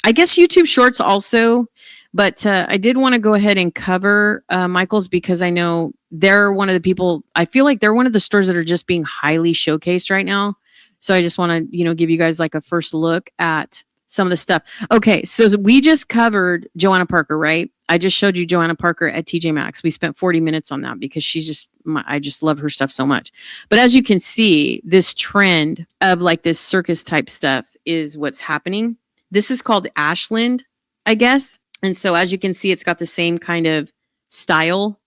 I guess YouTube Shorts also. But I did want to go ahead and cover Michael's because I know they're one of the people, I feel like they're one of the stores that are just being highly showcased right now. So I just want to, give you guys like a first look at some of the stuff. Okay, so we just covered Joanna Parker, right? I just showed you Joanna Parker at TJ Maxx. We spent 40 minutes on that because I just love her stuff so much. But as you can see, this trend of like this circus type stuff is what's happening. This is called Ashland, I guess. And so as you can see, it's got the same kind of style,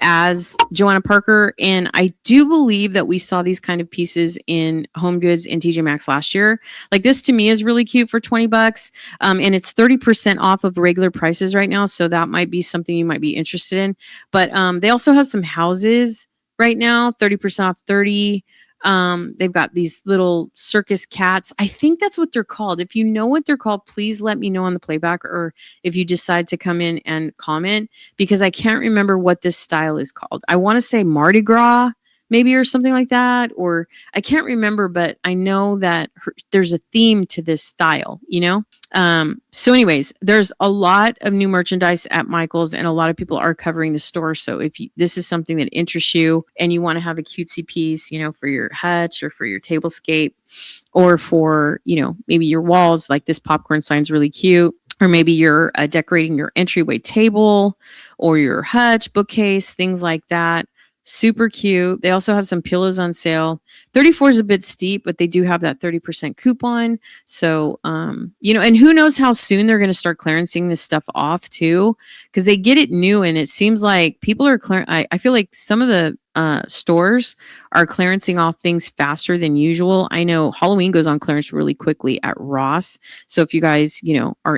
as Joanna Parker. And I do believe that we saw these kind of pieces in HomeGoods and TJ Maxx last year. Like this to me is really cute for $20. And it's 30% off of regular prices right now. So that might be something you might be interested in. But they also have some houses right now, 30% off 30. They've got these little circus cats. I think that's what they're called. If you know what they're called, please let me know on the playback, or if you decide to come in and comment, because I can't remember what this style is called. I want to say Mardi Gras maybe, or something like that, or I can't remember, but I know that there's a theme to this style, So anyways, there's a lot of new merchandise at Michael's, and a lot of people are covering the store. So if this is something that interests you and you want to have a cutesy piece, for your hutch or for your tablescape, or for, maybe your walls, like this popcorn sign's really cute. Or maybe you're decorating your entryway table or your hutch, bookcase, things like that. Super cute. They also have some pillows on sale. 34 is a bit steep, but they do have that 30% coupon. So, and who knows how soon they're going to start clearancing this stuff off too, because they get it new, and it seems like people are I feel like some of the stores are clearancing off things faster than usual. I know Halloween goes on clearance really quickly at Ross. So if you guys, are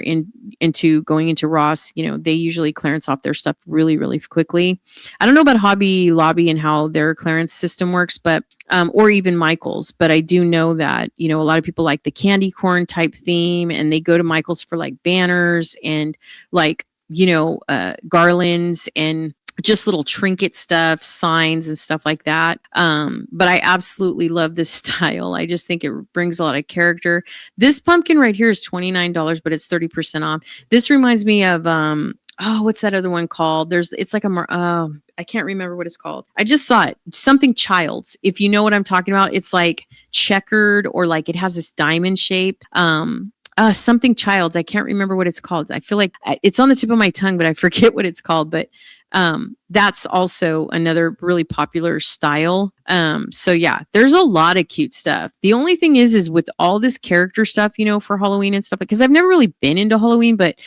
into going into Ross, they usually clearance off their stuff really, really quickly. I don't know about Hobby Lobby and how their clearance system works, but or even Michael's, but I do know that, a lot of people like the candy corn type theme, and they go to Michael's for like banners and like, garlands and just little trinket stuff, signs and stuff like that. But I absolutely love this style. I just think it brings a lot of character. This pumpkin right here is $29, but it's 30% off. This reminds me of, what's that other one called? It's like I can't remember what it's called. I just saw it. Something Childs. If you know what I'm talking about, it's like checkered, or like it has this diamond shape. Something Childs. I can't remember what it's called. I feel like it's on the tip of my tongue, but I forget what it's called. But that's also another really popular style. So yeah, there's a lot of cute stuff. The only thing is with all this character stuff, for Halloween and stuff, because I've never really been into Halloween, but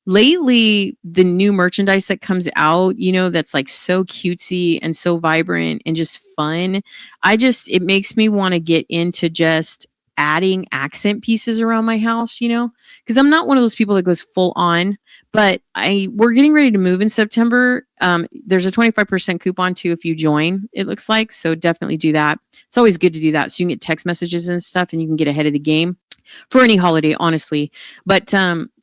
lately the new merchandise that comes out, that's like so cutesy and so vibrant and just fun. It makes me want to get into just adding accent pieces around my house, because I'm not one of those people that goes full on, but we're getting ready to move in September. There's a 25% coupon too if you join, it looks like. So definitely do that. It's always good to do that. So you can get text messages and stuff, and you can get ahead of the game for any holiday, honestly. But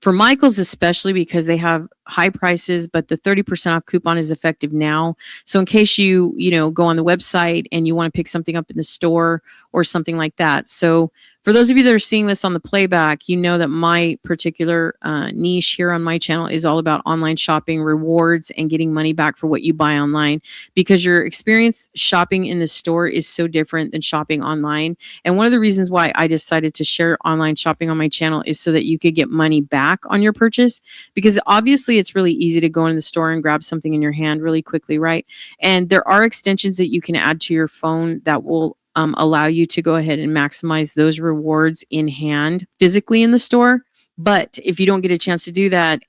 for Michael's especially, because they have high prices, but the 30% off coupon is effective now. So in case you go on the website and you want to pick something up in the store or something like that. So for those of you that are seeing this on the playback, you know that my particular niche here on my channel is all about online shopping, rewards, and getting money back for what you buy online, because your experience shopping in the store is so different than shopping online. And one of the reasons why I decided to share online shopping on my channel is so that you could get money back on your purchase, because obviously it's really easy to go into the store and grab something in your hand really quickly, right? And there are extensions that you can add to your phone that will allow you to go ahead and maximize those rewards in hand physically in the store. But if you don't get a chance to do that,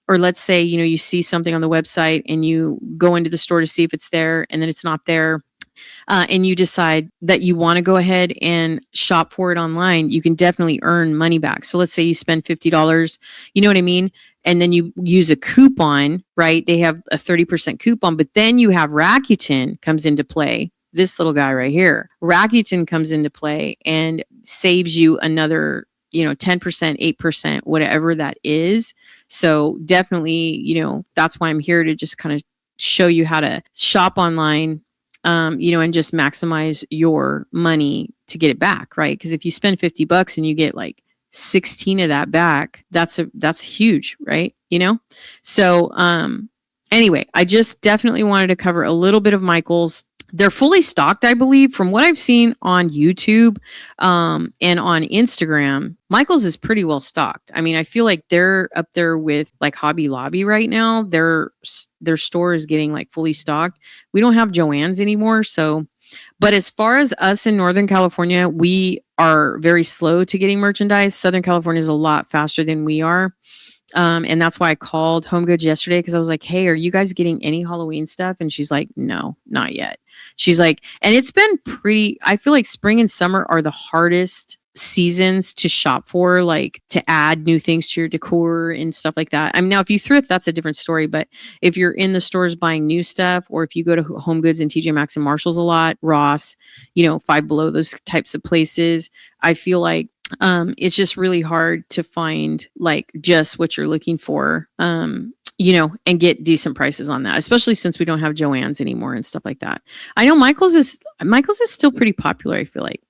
or let's say, you see something on the website and you go into the store to see if it's there, and then it's not there, and you decide that you want to go ahead and shop for it online, you can definitely earn money back. So let's say you spend $50, you know what I mean? And then you use a coupon, right? They have a 30% coupon, but then you have Rakuten comes into play. This little guy right here, Rakuten comes into play and saves you another, 10%, 8%, whatever that is. So definitely, that's why I'm here to just kind of show you how to shop online, and just maximize your money to get it back, right? Because if you spend $50 and you get like 16 of that back, that's huge, right? So anyway, I just definitely wanted to cover a little bit of Michael's. They're fully stocked, I believe, from what I've seen on YouTube and on Instagram. Michael's is pretty well stocked. I mean, I feel like they're up there with like Hobby Lobby right now. Their store is getting like fully stocked. We don't have Joann's anymore, so. But as far as us in Northern California, we are very slow to getting merchandise. Southern California is a lot faster than we are. And that's why I called HOMEGOODS yesterday, because I was like, hey, are you guys getting any Halloween stuff? And she's like, no, not yet. She's like, and it's been pretty, I feel like spring and summer are the hardest seasons to shop for, like to add new things to your decor and stuff like that. I mean, now if you thrift, that's a different story. But if you're in the stores buying new stuff, or if you go to HOMEGOODS and TJ Maxx and Marshalls a lot, Ross, Five Below, those types of places, I feel like it's just really hard to find like just what you're looking for, and get decent prices on that, especially since we don't have Joann's anymore and stuff like that. I know Michael's is still pretty popular. I feel like,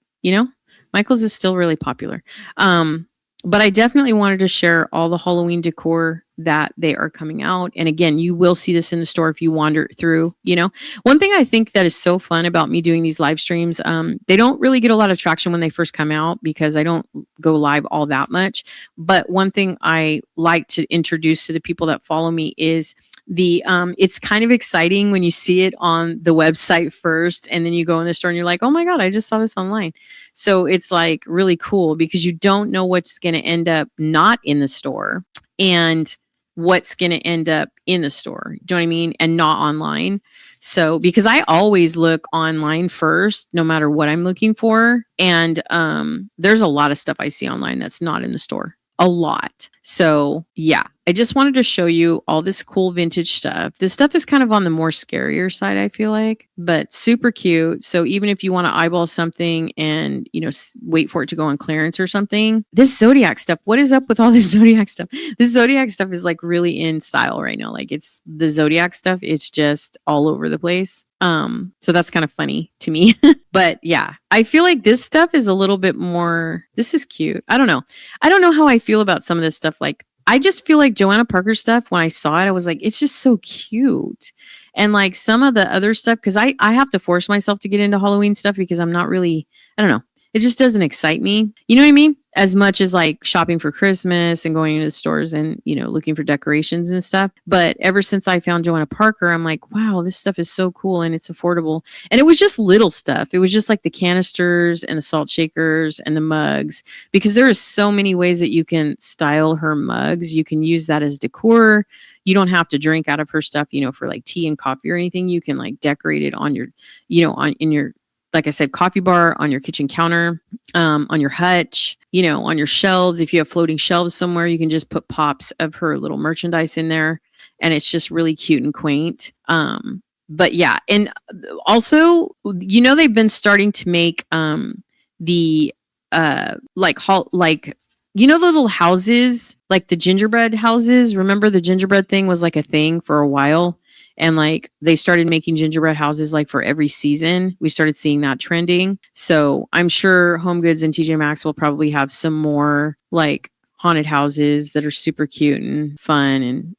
Michael's is still really popular. But I definitely wanted to share all the Halloween decor that they are coming out. And again, you will see this in the store if you wander through, One thing I think that is so fun about me doing these live streams, they don't really get a lot of traction when they first come out because I don't go live all that much. But one thing I like to introduce to the people that follow me is it's kind of exciting when you see it on the website first, and then you go in the store and you're like, oh my God, I just saw this online. So it's like really cool because you don't know what's going to end up not in the store and what's going to end up in the store. Do you know what I mean? And not online. So, because I always look online first, no matter what I'm looking for. And there's a lot of stuff I see online that's not in the store. A lot. So yeah, I just wanted to show you all this cool vintage stuff. This stuff is kind of on the more scarier side, I feel like, but super cute. So even if you want to eyeball something and, wait for it to go on clearance or something, this Zodiac stuff, what is up with all this Zodiac stuff? This Zodiac stuff is like really in style right now. Like it's the Zodiac stuff. It's just all over the place. So that's kind of funny to me, but yeah, I feel like this stuff is a little bit more, this is cute. I don't know how I feel about some of this stuff. Like, I just feel like Johanna Parker stuff, when I saw it, I was like, it's just so cute. And like some of the other stuff, because I have to force myself to get into Halloween stuff because I'm not really, I don't know. It just doesn't excite me. You know what I mean? As much as like shopping for Christmas and going into the stores and, looking for decorations and stuff. But ever since I found Johanna Parker, I'm like, wow, this stuff is so cool and it's affordable. And it was just little stuff. It was just like the canisters and the salt shakers and the mugs, because there are so many ways that you can style her mugs. You can use that as decor. You don't have to drink out of her stuff, for like tea and coffee or anything. You can like decorate it on your, in your, like I said, coffee bar, on your kitchen counter, on your hutch, on your shelves. If you have floating shelves somewhere, you can just put pops of her little merchandise in there. And it's just really cute and quaint. But yeah. And also, they've been starting to make the the little houses, like the gingerbread houses. Remember the gingerbread thing was like a thing for a while. And like they started making gingerbread houses like for every season. We started seeing that trending. So I'm sure HOMEGOODS and TJ Maxx will probably have some more like haunted houses that are super cute and fun and,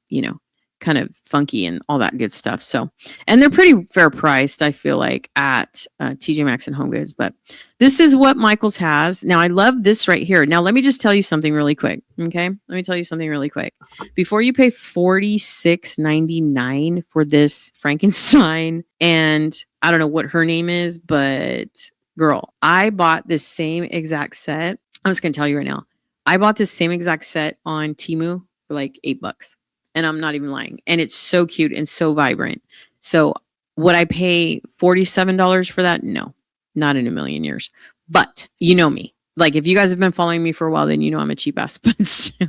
kind of funky and all that good stuff. So, and they're pretty fair priced, I feel like, at TJ Maxx and HOMEGOODS. But this is what Michael's has. Now, I love this right here. Now, let me just tell you something really quick. Okay. Let me tell you something really quick. Before you pay $46.99 for this Frankenstein, and I don't know what her name is, but girl, I bought this same exact set. I'm just going to tell you right now. I bought this same exact set on Temu for like $8. And I'm not even lying. And it's so cute and so vibrant. So would I pay $47 for that? No, not in a million years. But you know me. Like if you guys have been following me for a while, then I'm a cheap ass. But still.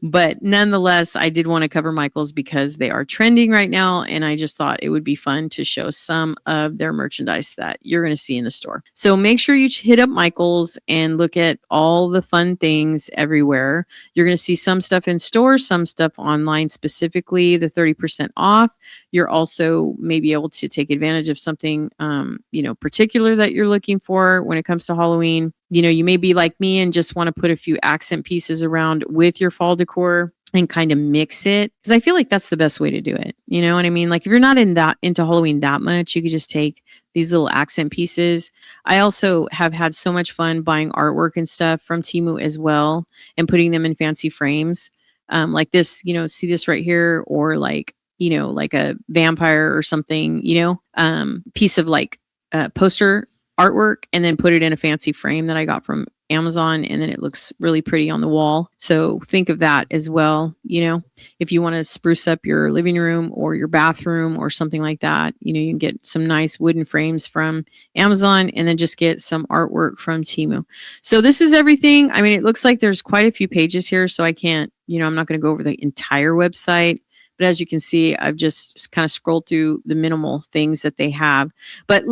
But nonetheless, I did want to cover Michael's because they are trending right now. And I just thought it would be fun to show some of their merchandise that you're going to see in the store. So make sure you hit up Michael's and look at all the fun things everywhere. You're going to see some stuff in store, some stuff online, specifically the 30% off. You're also maybe able to take advantage of something, particular that you're looking for when it comes to Halloween. You may be like me and just want to put a few accent pieces around with your fall decor. and kind of mix it, because I feel like that's the best way to do it. You know what I mean? Like if you're not into Halloween that much, you could just take these little accent pieces. I also have had so much fun buying artwork and stuff from Temu as well and putting them in fancy frames. Like this, see this right here, or like, like a vampire or something, piece of like poster artwork, and then put it in a fancy frame that I got from Amazon, and then it looks really pretty on the wall. So think of that as well. If you want to spruce up your living room or your bathroom or something like that, you can get some nice wooden frames from Amazon, and then just get some artwork from Temu. So this is everything. I mean, it looks like there's quite a few pages here, so I can't, I'm not going to go over the entire website. But as you can see, I've just kind of scrolled through the minimal things that they have. But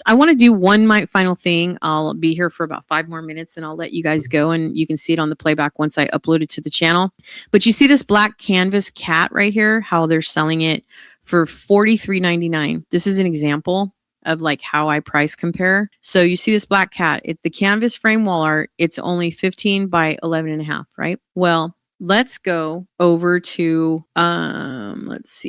I want to do one final thing. I'll be here for about 5 more minutes, and I'll let you guys go, and you can see it on the playback once I upload it to the channel. But you see this black canvas cat right here, how they're selling it for $43.99. This is an example of like how I price compare. So you see this black cat, it's the canvas frame wall art. It's only 15 by 11.5, right? Well, let's go over to let's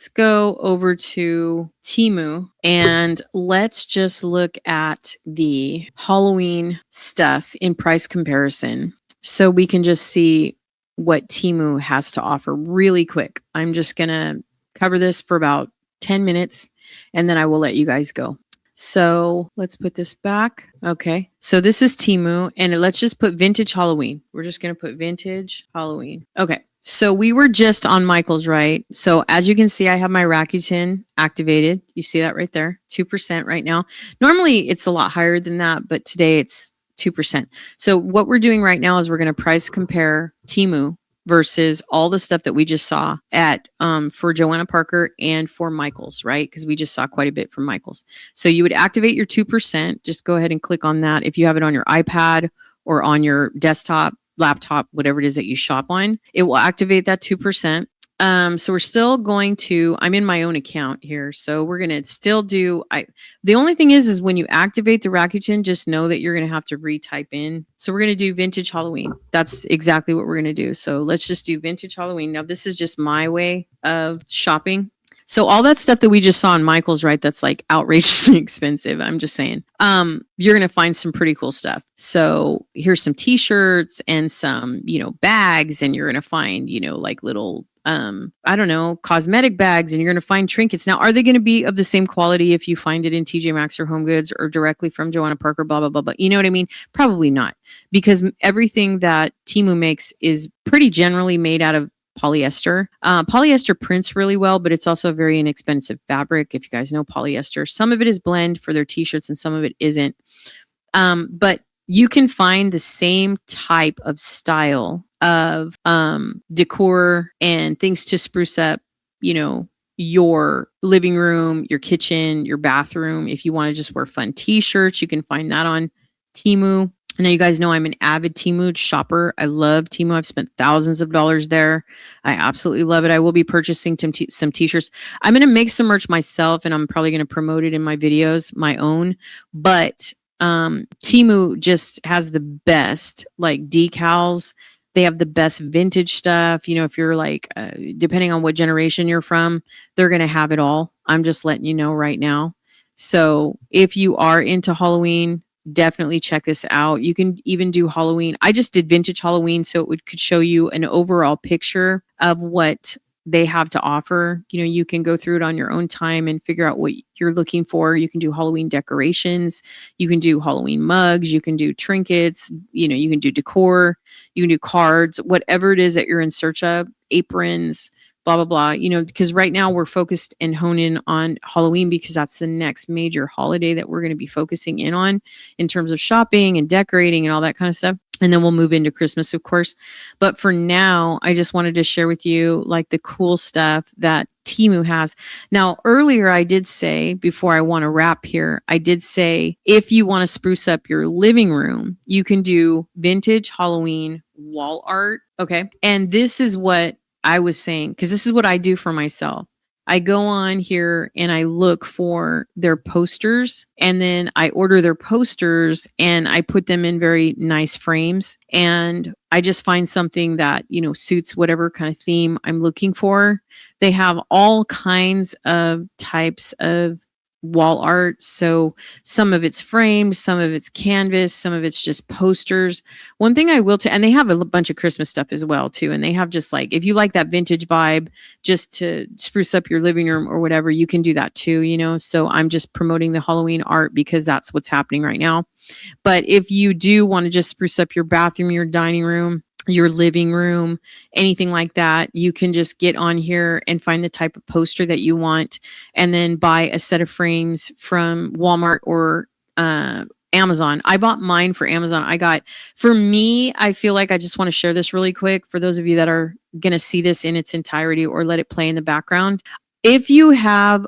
go over to Temu, and let's just look at the Halloween stuff in price comparison, so we can just see what Temu has to offer really quick. I'm just gonna cover this for about 10 minutes, and then I will let you guys go. So let's put this back. Okay. So this is Temu, and let's just put vintage Halloween. We're just going to put vintage Halloween. Okay. So we were just on Michael's, right? So as you can see, I have my Rakuten activated. You see that right there, 2% right now. Normally it's a lot higher than that, but today it's 2%. So what we're doing right now is we're going to price compare Temu versus all the stuff that we just saw at for Joanna Parker and for Michael's, right? Because we just saw quite a bit from Michael's. So you would activate your 2%. Just go ahead and click on that. If you have it on your iPad or on your desktop, laptop, whatever it is that you shop on, it will activate that 2%. So we're still going to, I'm in my own account here. So we're going to still do, the only thing is when you activate the Rakuten, just know that you're going to have to retype in. So we're going to do vintage Halloween. That's exactly what we're going to do. So let's just do vintage Halloween. Now this is just my way of shopping. So all that stuff that we just saw on Michael's, right? That's like outrageously expensive. I'm just saying, you're going to find some pretty cool stuff. So here's some t-shirts and some, bags, and you're going to find, like little, I don't know, cosmetic bags, and you're going to find trinkets. Now, are they going to be of the same quality if you find it in TJ Maxx or HomeGoods or directly from Joanna Parker, blah, blah, blah, blah. You know what I mean? Probably not, because everything that Temu makes is pretty generally made out of polyester. Polyester prints really well, but it's also a very inexpensive fabric. If you guys know polyester, some of it is blend for their t-shirts and some of it isn't. But you can find the same type of style of decor and things to spruce up, your living room, your kitchen, your bathroom. If you want to just wear fun t-shirts, you can find that on Temu. Now you guys know I'm an avid Temu shopper. I love Temu. I've spent thousands of dollars there. I absolutely love it. I will be purchasing some t-shirts. I'm going to make some merch myself, and I'm probably going to promote it in my videos, my own. But Temu just has the best like decals. They have the best vintage stuff. If you're like, depending on what generation you're from, they're going to have it all. I'm just letting you know right now. So if you are into Halloween, definitely check this out. You can even do Halloween. I just did vintage Halloween, so it could show you an overall picture of what they have to offer. You can go through it on your own time and figure out what you're looking for. You can do Halloween decorations. You can do Halloween mugs. You can do trinkets. You can do decor. You can do cards, whatever it is that you're in search of, aprons, blah, blah, blah, because right now we're focused and hone in on Halloween, because that's the next major holiday that we're going to be focusing in on in terms of shopping and decorating and all that kind of stuff. And then we'll move into Christmas, of course. But for now, I just wanted to share with you like the cool stuff that Temu has. Now, earlier I did say, before I want to wrap here, I did say, if you want to spruce up your living room, you can do vintage Halloween wall art. Okay. And this is what I was saying, because this is what I do for myself. I go on here and I look for their posters, and then I order their posters and I put them in very nice frames, and I just find something that, suits whatever kind of theme I'm looking for. They have all kinds of types of wall art. So some of it's framed, some of it's canvas, some of it's just posters. One thing I will tell, and they have a bunch of Christmas stuff as well too. And they have just like, if you like that vintage vibe, just to spruce up your living room or whatever, you can do that too. So I'm just promoting the Halloween art because that's what's happening right now. But if you do want to just spruce up your bathroom, your dining room, your living room, anything like that, you can just get on here and find the type of poster that you want, and then buy a set of frames from Walmart or Amazon. I bought mine for Amazon. For me, I feel like I just want to share this really quick for those of you that are going to see this in its entirety or let it play in the background. If you have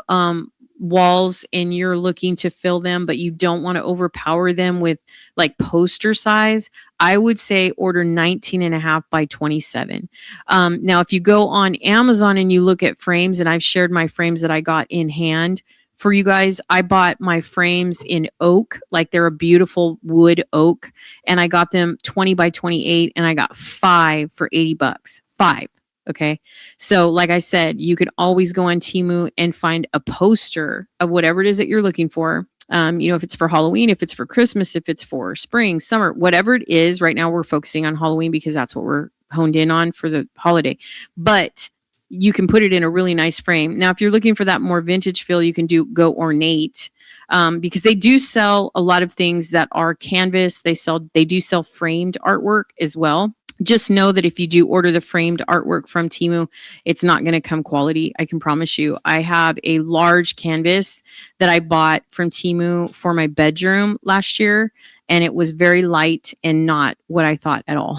walls and you're looking to fill them, but you don't want to overpower them with like poster size, I would say order 19.5 by 27. Now, if you go on Amazon and you look at frames, and I've shared my frames that I got in hand for you guys, I bought my frames in oak, like they're a beautiful wood oak, and I got them 20 by 28, and I got 5 for $80. 5. Okay. So like I said, you can always go on Temu and find a poster of whatever it is that you're looking for. If it's for Halloween, if it's for Christmas, if it's for spring, summer, whatever it is. Right now we're focusing on Halloween because that's what we're honed in on for the holiday. But you can put it in a really nice frame. Now, if you're looking for that more vintage feel, you can go ornate, because they do sell a lot of things that are canvas. They do sell framed artwork as well. Just know that if you do order the framed artwork from Temu, it's not going to come quality. I can promise you. I have a large canvas that I bought from Temu for my bedroom last year, and it was very light and not what I thought at all.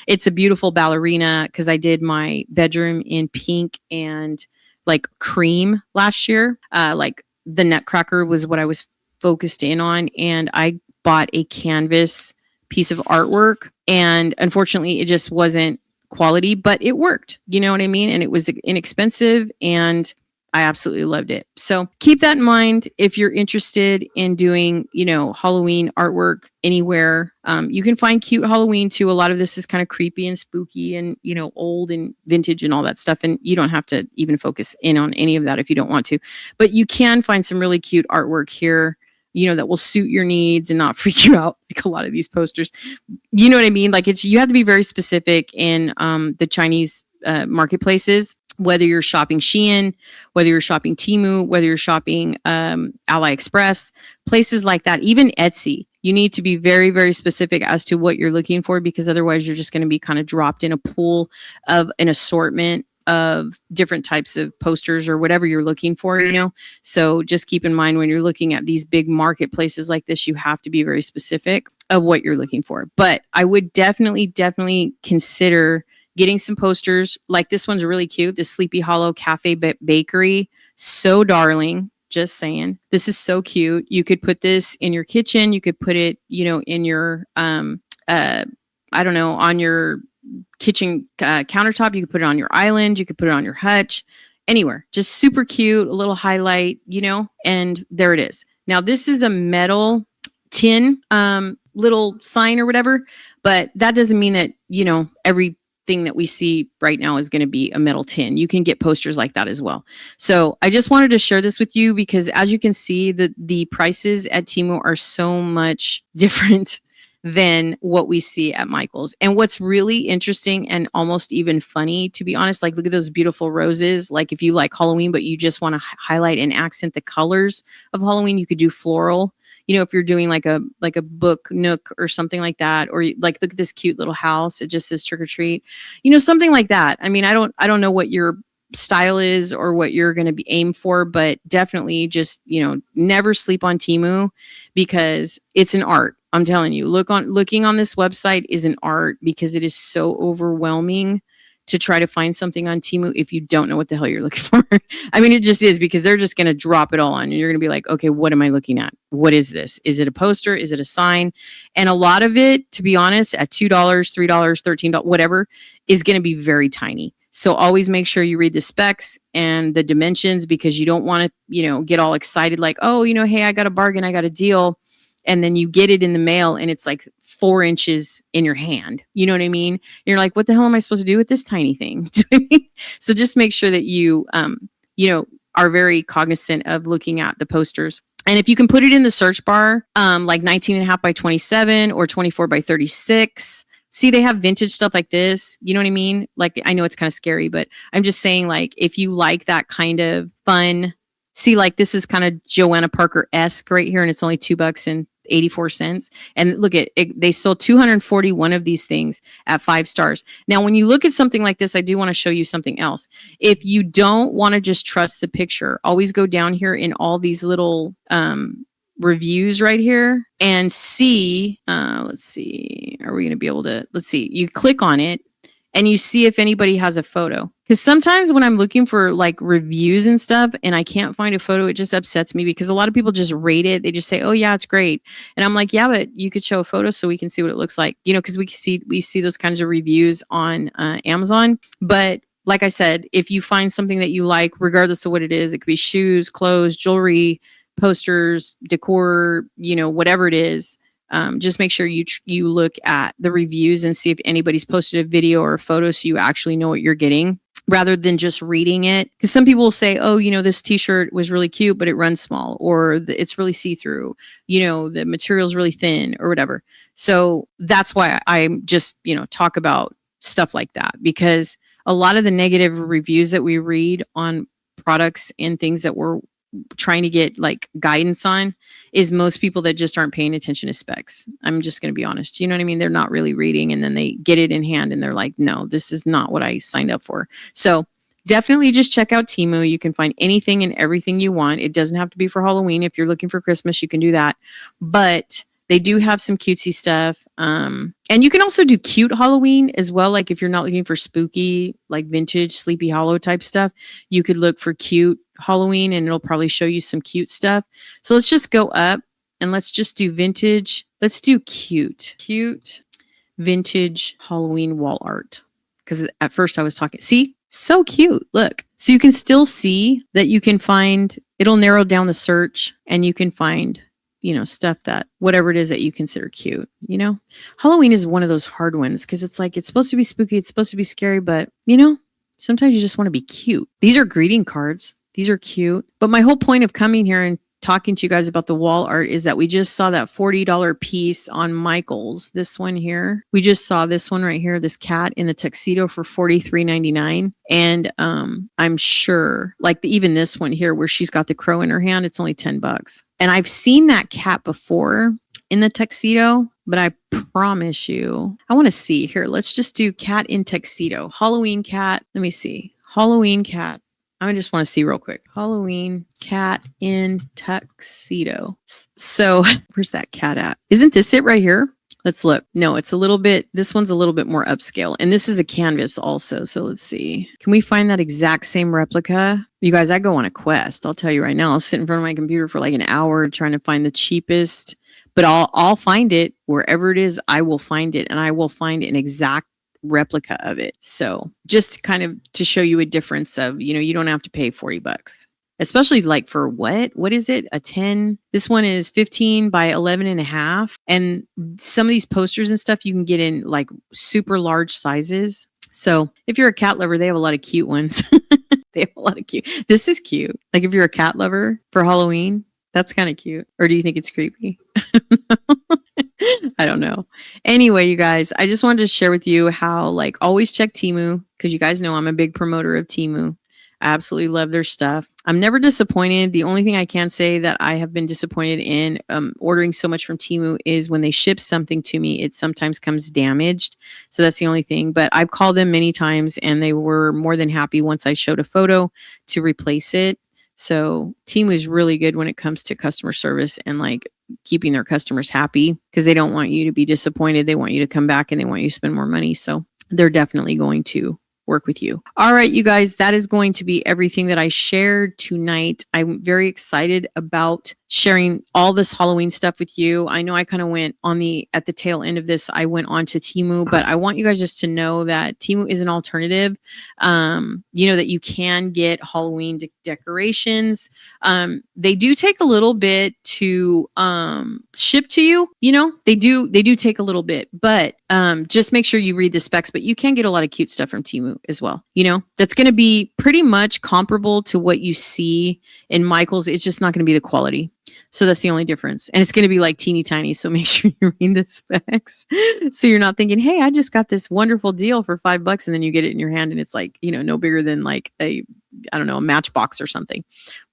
It's a beautiful ballerina because I did my bedroom in pink and like cream last year. Like the Nutcracker was what I was focused in on, and I bought a canvas piece of artwork, and unfortunately it just wasn't quality, but it worked, you know what I mean? And it was inexpensive, and I absolutely loved it. So keep that in mind if you're interested in doing, Halloween artwork anywhere. You can find cute Halloween too. A lot of this is kind of creepy and spooky and, old and vintage and all that stuff. And you don't have to even focus in on any of that if you don't want to, but you can find some really cute artwork here, that will suit your needs and not freak you out like a lot of these posters. You know what I mean? Like you have to be very specific in the Chinese marketplaces, whether you're shopping Shein, whether you're shopping Temu, whether you're shopping AliExpress, places like that, even Etsy. You need to be very, very specific as to what you're looking for, because otherwise you're just going to be kind of dropped in a pool of an assortment of different types of posters or whatever you're looking for, So just keep in mind when you're looking at these big marketplaces like this, you have to be very specific of what you're looking for. But I would definitely consider getting some posters. Like this one's really cute. This Sleepy Hollow Cafe Bakery. So darling. Just saying. This is so cute. You could put this in your kitchen. You could put it, in your, on your kitchen countertop. You could put it on your island. You could put it on your hutch, anywhere. Just super cute, a little highlight, and there it is. Now this is a metal tin little sign or whatever, but that doesn't mean that, everything that we see right now is going to be a metal tin. You can get posters like that as well. So I just wanted to share this with you because as you can see, the prices at Temu are so much different than what we see at Michael's. And what's really interesting and almost even funny, to be honest, like look at those beautiful roses. Like if you like Halloween, but you just want to highlight and accent the colors of Halloween, you could do floral. If you're doing like a book nook or something like that, or like look at this cute little house. It just says trick or treat, something like that. I mean, I don't know what your style is or what you're going to be aimed for, but definitely just, never sleep on Temu because it's an art. I'm telling you, looking on this website is an art because it is so overwhelming to try to find something on Temu if you don't know what the hell you're looking for. I mean, it just is, because they're just going to drop it all on you. You're going to be like, okay, what am I looking at? What is this? Is it a poster? Is it a sign? And a lot of it, to be honest, at $2, $3, $13, whatever, is going to be very tiny. So always make sure you read the specs and the dimensions, because you don't want to, get all excited like, oh, hey, I got a bargain, I got a deal. And then you get it in the mail and it's like 4 inches in your hand. You know what I mean? You're like, what the hell am I supposed to do with this tiny thing? So just make sure that you, are very cognizant of looking at the posters. And if you can put it in the search bar, like 19.5 by 27 or 24 by 36. See, they have vintage stuff like this. You know what I mean? Like, I know it's kind of scary, but I'm just saying, like, if you like that kind of fun, see, like this is kind of Joanna Parker-esque right here, and it's only $2.84. And look at it, they sold 241 of these things at 5 stars. Now, when you look at something like this, I do want to show you something else. If you don't want to just trust the picture, always go down here in all these little reviews right here and see, let's see, are we going to be able to, let's see, you click on it and you see if anybody has a photo. Because sometimes when I'm looking for like reviews and stuff and I can't find a photo, it just upsets me, because a lot of people just rate it. They just say, oh yeah, it's great. And I'm like, yeah, but you could show a photo so we can see what it looks like, because we see those kinds of reviews on Amazon. But like I said, if you find something that you like, regardless of what it is, it could be shoes, clothes, jewelry, posters, decor, whatever it is, just make sure you look at the reviews and see if anybody's posted a video or a photo, so you actually know what you're getting, rather than just reading it. Because some people will say, oh, this t-shirt was really cute, but it runs small, or it's really see-through, the material's really thin, or whatever. So that's why I just, talk about stuff like that, because a lot of the negative reviews that we read on products and things that we're trying to get like guidance on is most people that just aren't paying attention to specs. I'm just going to be honest. You know what I mean? They're not really reading, and then they get it in hand and they're like, no, this is not what I signed up for. So definitely just check out Temu. You can find anything and everything you want. It doesn't have to be for Halloween. If you're looking for Christmas, you can do that. But they do have some cutesy stuff. And you can also do cute Halloween as well. Like if you're not looking for spooky, like vintage Sleepy Hollow type stuff, you could look for cute Halloween and it'll probably show you some cute stuff. So let's just go up and let's just do vintage. Let's do cute vintage Halloween wall art. Because at first I was talking, see, so cute. Look, so you can still see that you can find, it'll narrow down the search and you can find, stuff that, whatever it is that you consider cute, Halloween is one of those hard ones, because it's like, it's supposed to be spooky, it's supposed to be scary, but sometimes you just want to be cute. These are greeting cards. These are cute. But my whole point of coming here and talking to you guys about the wall art is that we just saw that $40 piece on Michael's. This one here. We just saw this one right here, this cat in the tuxedo for $43.99. And I'm sure, like even this one here where she's got the crow in her hand, it's only $10. And I've seen that cat before in the tuxedo, but I promise you, I want to see here. Let's just do cat in tuxedo. Halloween cat. Let me see. Halloween cat. I just want to see real quick. Halloween cat in tuxedo. So where's that cat at? Isn't this it right here? Let's look. No, it's a little bit, this one's a little bit more upscale. And this is a canvas also. So let's see. Can we find that exact same replica? You guys, I go on a quest. I'll tell you right now. I'll sit in front of my computer for like an hour trying to find the cheapest, but I'll find it wherever it is. I will find it, and I will find an exact replica of it. So just kind of to show you a difference of, you don't have to pay $40, especially like for what is it? A 10. This one is 15 by 11.5. And some of these posters and stuff you can get in like super large sizes. So if you're a cat lover, they have a lot of cute ones. They have a lot of cute. This is cute. Like if you're a cat lover for Halloween, that's kind of cute. Or do you think it's creepy? I don't know. Anyway, you guys, I just wanted to share with you how, like, always check Temu, because you guys know I'm a big promoter of Temu. I absolutely love their stuff. I'm never disappointed. The only thing I can say that I have been disappointed in ordering so much from Temu is when they ship something to me, it sometimes comes damaged. So that's the only thing. But I've called them many times and they were more than happy once I showed a photo to replace it. So Temu is really good when it comes to customer service and like keeping their customers happy, because they don't want you to be disappointed. They want you to come back and they want you to spend more money. So they're definitely going to work with you. All right, you guys, that is going to be everything that I shared tonight. I'm very excited about sharing all this Halloween stuff with you. I know I kind of went at the tail end of this, I went on to Temu, but I want you guys just to know that Temu is an alternative. That you can get Halloween decorations. They do take a little bit to ship to you. They do take a little bit, but just make sure you read the specs. But you can get a lot of cute stuff from Temu as well. That's going to be pretty much comparable to what you see in Michael's. It's just not going to be the quality. So that's the only difference. And it's going to be like teeny tiny. So make sure you read the specs. So you're not thinking, hey, I just got this wonderful deal for $5 and then you get it in your hand and it's like, no bigger than like a matchbox or something.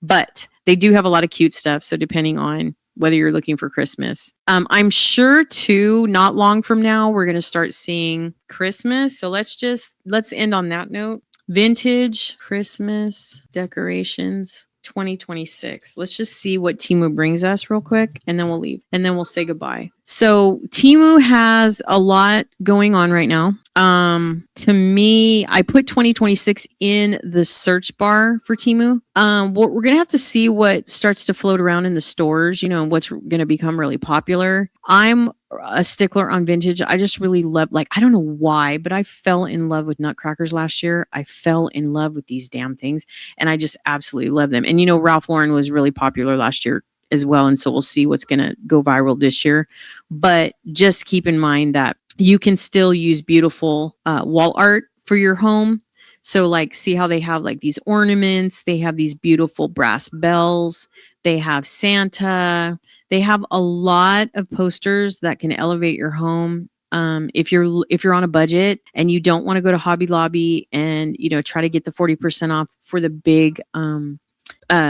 But they do have a lot of cute stuff. So depending on whether you're looking for Christmas, I'm sure too, not long from now, we're going to start seeing Christmas. So let's end on that note. Vintage Christmas decorations 2026. Let's just see what Temu brings us real quick and then we'll leave and then we'll say goodbye. So Temu has a lot going on right now. To me, I put 2026 in the search bar for Temu. We're going to have to see what starts to float around in the stores, and what's going to become really popular. I'm a stickler on vintage. I just really love, I don't know why, but I fell in love with nutcrackers last year. I fell in love with these damn things and I just absolutely love them. And Ralph Lauren was really popular last year as well. And so we'll see what's going to go viral this year. But just keep in mind that you can still use beautiful wall art for your home. So see how they have these ornaments. They have these beautiful brass bells. They have Santa. They have a lot of posters that can elevate your home. If you're on a budget and you don't want to go to Hobby Lobby and try to get the 40% off for the big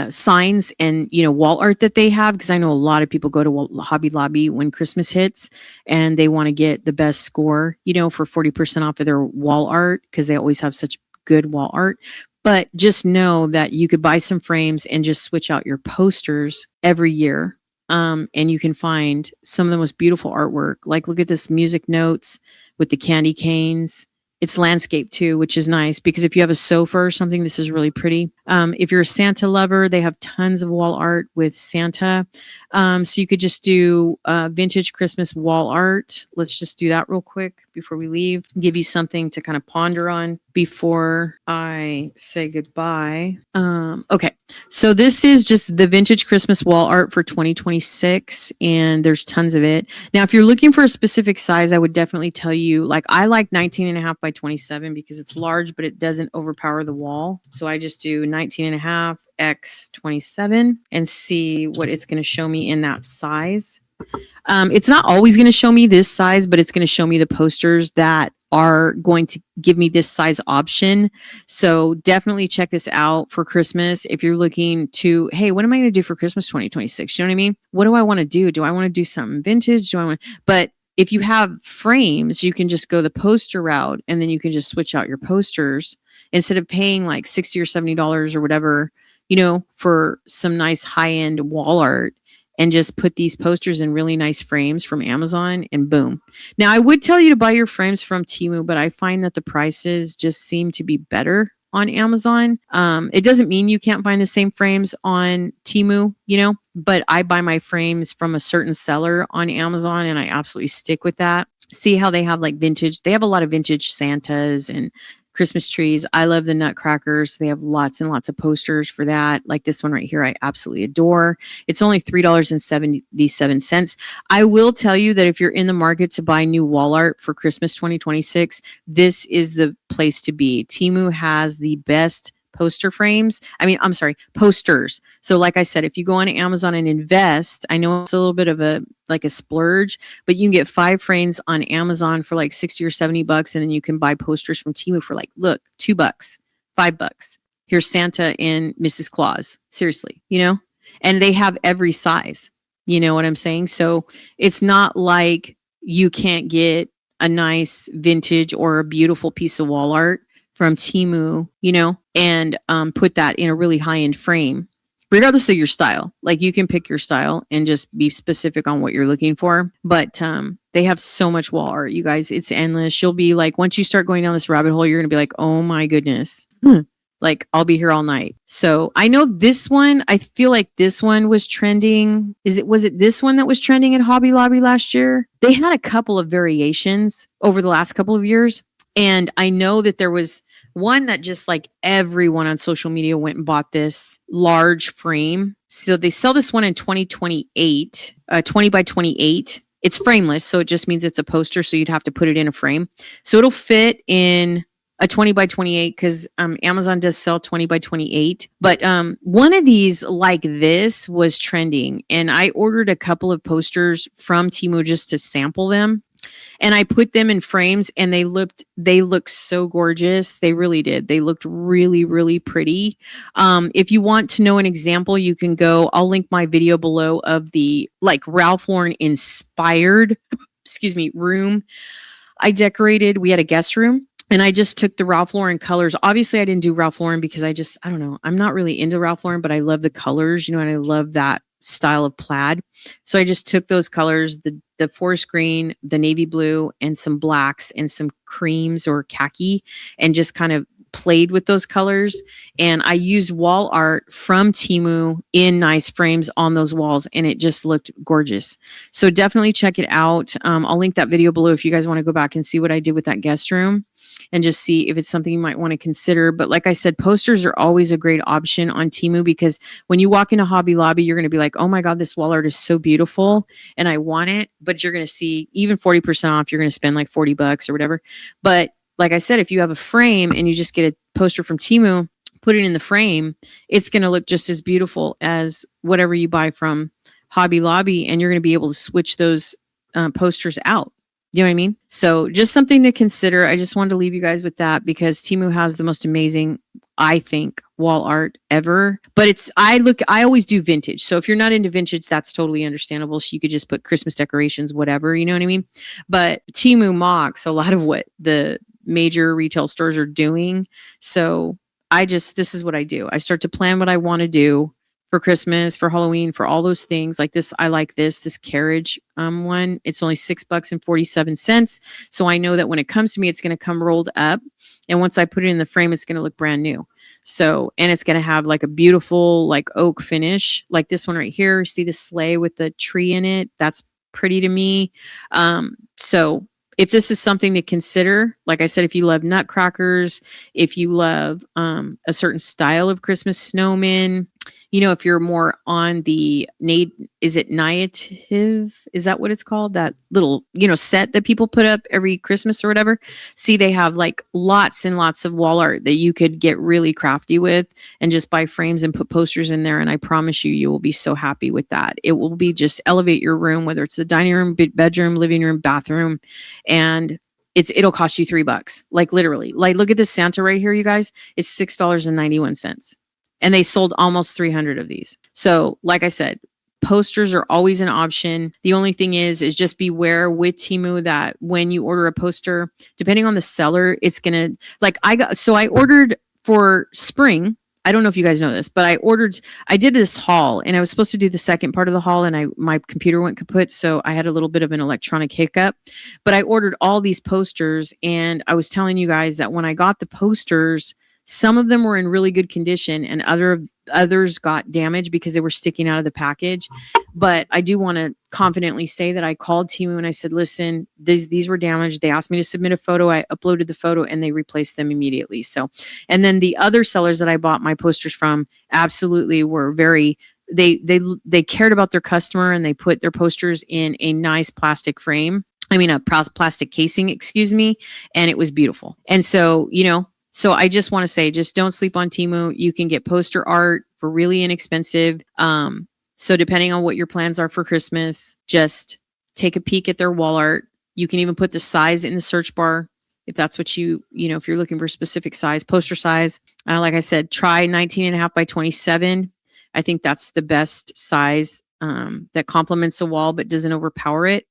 signs and wall art that they have, because I know a lot of people go to Hobby Lobby when Christmas hits and they want to get the best score for 40% off of their wall art because they always have such good wall art. But just know that you could buy some frames and just switch out your posters every year. And you can find some of the most beautiful artwork. Look at this music notes with the candy canes. It's landscape too, which is nice because if you have a sofa or something, this is really pretty. If you're a Santa lover, they have tons of wall art with Santa. So you could just do vintage Christmas wall art. Let's just do that real quick before we leave. Give you something to kind of ponder on before I say goodbye. Okay, so this is just the vintage Christmas wall art for 2026, and there's tons of it. Now, if you're looking for a specific size, I would definitely tell you, I like 19.5 by 27 because it's large, but it doesn't overpower the wall. So I just do 19.5 x 27 and see what it's going to show me in that size. It's not always going to show me this size, but it's going to show me the posters that are going to give me this size option. So definitely check this out for Christmas. If you're looking to, hey, what am I going to do for Christmas 2026? You know what I mean? What do I want to do? Do I want to do something vintage? But if you have frames, you can just go the poster route and then you can just switch out your posters instead of paying like $60 or $70 or whatever, for some nice high-end wall art. And just put these posters in really nice frames from Amazon and boom. Now, I would tell you to buy your frames from Temu, but I find that the prices just seem to be better on Amazon. It doesn't mean you can't find the same frames on Temu, but I buy my frames from a certain seller on Amazon and I absolutely stick with that. See how they have vintage. They have a lot of vintage Santas and Christmas trees. I love the nutcrackers. They have lots and lots of posters for that. Like this one right here, I absolutely adore. It's only $3.77. I will tell you that if you're in the market to buy new wall art for Christmas 2026, this is the place to be. Temu has the best poster frames. Posters. So like I said, if you go on Amazon and invest, I know it's a little bit of a splurge, but you can get 5 frames on Amazon for like $60 or $70. And then you can buy posters from Temu for look, $2, $5. Here's Santa and Mrs. Claus. Seriously, and they have every size, you know what I'm saying? So it's not like you can't get a nice vintage or a beautiful piece of wall art from Temu, and put that in a really high-end frame, regardless of your style. You can pick your style and just be specific on what you're looking for. But They have so much wall art, you guys. It's endless. You'll be like, once you start going down this rabbit hole, you're going to be like, oh my goodness. Like, I'll be here all night. So I know this one, I feel like this one was trending. Was it this one that was trending at Hobby Lobby last year? They had a couple of variations over the last couple of years. And I know that there was one that just like everyone on social media went and bought this large frame. So they sell this one in 2028, 20 by 28. It's frameless, so it just means it's a poster, so you'd have to put it in a frame. So it'll fit in a 20 by 28 because Amazon does sell 20 by 28. But one of these like this was trending, and I ordered a couple of posters from Temu just to sample them. And I put them in frames, and they looked so gorgeous. They really did. They looked really, really pretty. If you want to know an example, you can go, I'll link my video below of the like Ralph Lauren inspired, room I decorated. We had a guest room, and I just took the Ralph Lauren colors. Obviously, I didn't do Ralph Lauren because I don't know. I'm not really into Ralph Lauren, but I love the colors, and I love that style of plaid. So I just took those colors, the forest green, the navy blue, and some blacks and some creams or khaki, and just kind of played with those colors. And I used wall art from Temu in nice frames on those walls, and it just looked gorgeous. So definitely check it out. I'll link that video below if you guys want to go back and see what I did with that guest room and just see if it's something you might want to consider. But like I said, posters are always a great option on Temu, because when you walk into Hobby Lobby, you're going to be like, oh my God, this wall art is so beautiful and I want it. But you're going to see even 40% off, you're going to spend like $40 or whatever. But like I said, if you have a frame and you just get a poster from Temu, put it in the frame, it's going to look just as beautiful as whatever you buy from Hobby Lobby. And you're going to be able to switch those posters out. You know what I mean? So just something to consider. I just wanted to leave you guys with that, because Temu has the most amazing, I think, wall art ever. But I always do vintage. So if you're not into vintage, that's totally understandable. So you could just put Christmas decorations, whatever, you know what I mean? But Temu mocks a lot of what the major retail stores are doing. So this is what I do. I start to plan what I want to do for Christmas, for Halloween, for all those things like this. I like this carriage one. It's only $6.47. So I know that when it comes to me, it's going to come rolled up. And once I put it in the frame, it's going to look brand new. So, and it's going to have like a beautiful like oak finish, like this one right here. See the sleigh with the tree in it? That's pretty to me. So if this is something to consider, like I said, if you love nutcrackers, if you love a certain style of Christmas snowmen, if you're more on the is it native? Is that what it's called? That little, set that people put up every Christmas or whatever. See, they have like lots and lots of wall art that you could get really crafty with and just buy frames and put posters in there. And I promise you will be so happy with that. It will be just elevate your room, whether it's the dining room, bedroom, living room, bathroom, and it'll cost you $3. Like literally, like look at this Santa right here, you guys. It's $6.91. And they sold almost 300 of these. So like I said, posters are always an option. The only thing is just beware with Temu that when you order a poster, depending on the seller, it's going to, I ordered for spring. I don't know if you guys know this, but I did this haul, and I was supposed to do the second part of the haul, and my computer went kaput. So I had a little bit of an electronic hiccup, but I ordered all these posters, and I was telling you guys that when I got the posters, some of them were in really good condition and others got damaged because they were sticking out of the package. But I do want to confidently say that I called Temu and I said, listen, these were damaged. They asked me to submit a photo. I uploaded the photo and they replaced them immediately. So, and then the other sellers that I bought my posters from absolutely were they cared about their customer, and they put their posters in a nice plastic frame. I mean, a plastic casing, excuse me. And it was beautiful. And so, so I just want to say, just don't sleep on Temu. You can get poster art for really inexpensive. So depending on what your plans are for Christmas, just take a peek at their wall art. You can even put the size in the search bar if that's what if you're looking for a specific size, poster size. Like I said, try 19.5 by 27. I think that's the best size that complements a wall but doesn't overpower it.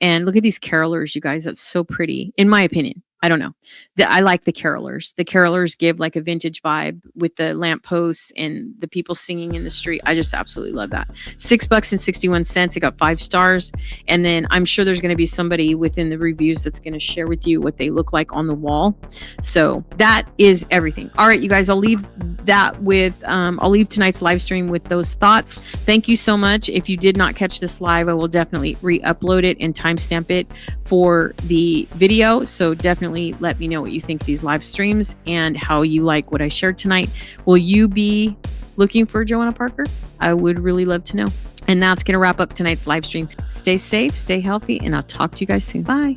And look at these carolers, you guys. That's so pretty, in my opinion. I don't know. I like the carolers. The carolers give like a vintage vibe with the lampposts and the people singing in the street. I just absolutely love that. $6.61. It got 5 stars. And then I'm sure there's going to be somebody within the reviews that's going to share with you what they look like on the wall. So that is everything. All right, you guys, I'll leave that with, I'll leave tonight's live stream with those thoughts. Thank you so much. If you did not catch this live, I will definitely re-upload it and timestamp it for the video. So definitely let me know what you think of these live streams and how you like what I shared tonight. Will you be looking for Joanna Parker? I would really love to know. And that's going to wrap up tonight's live stream. Stay safe, stay healthy, and I'll talk to you guys soon. Bye.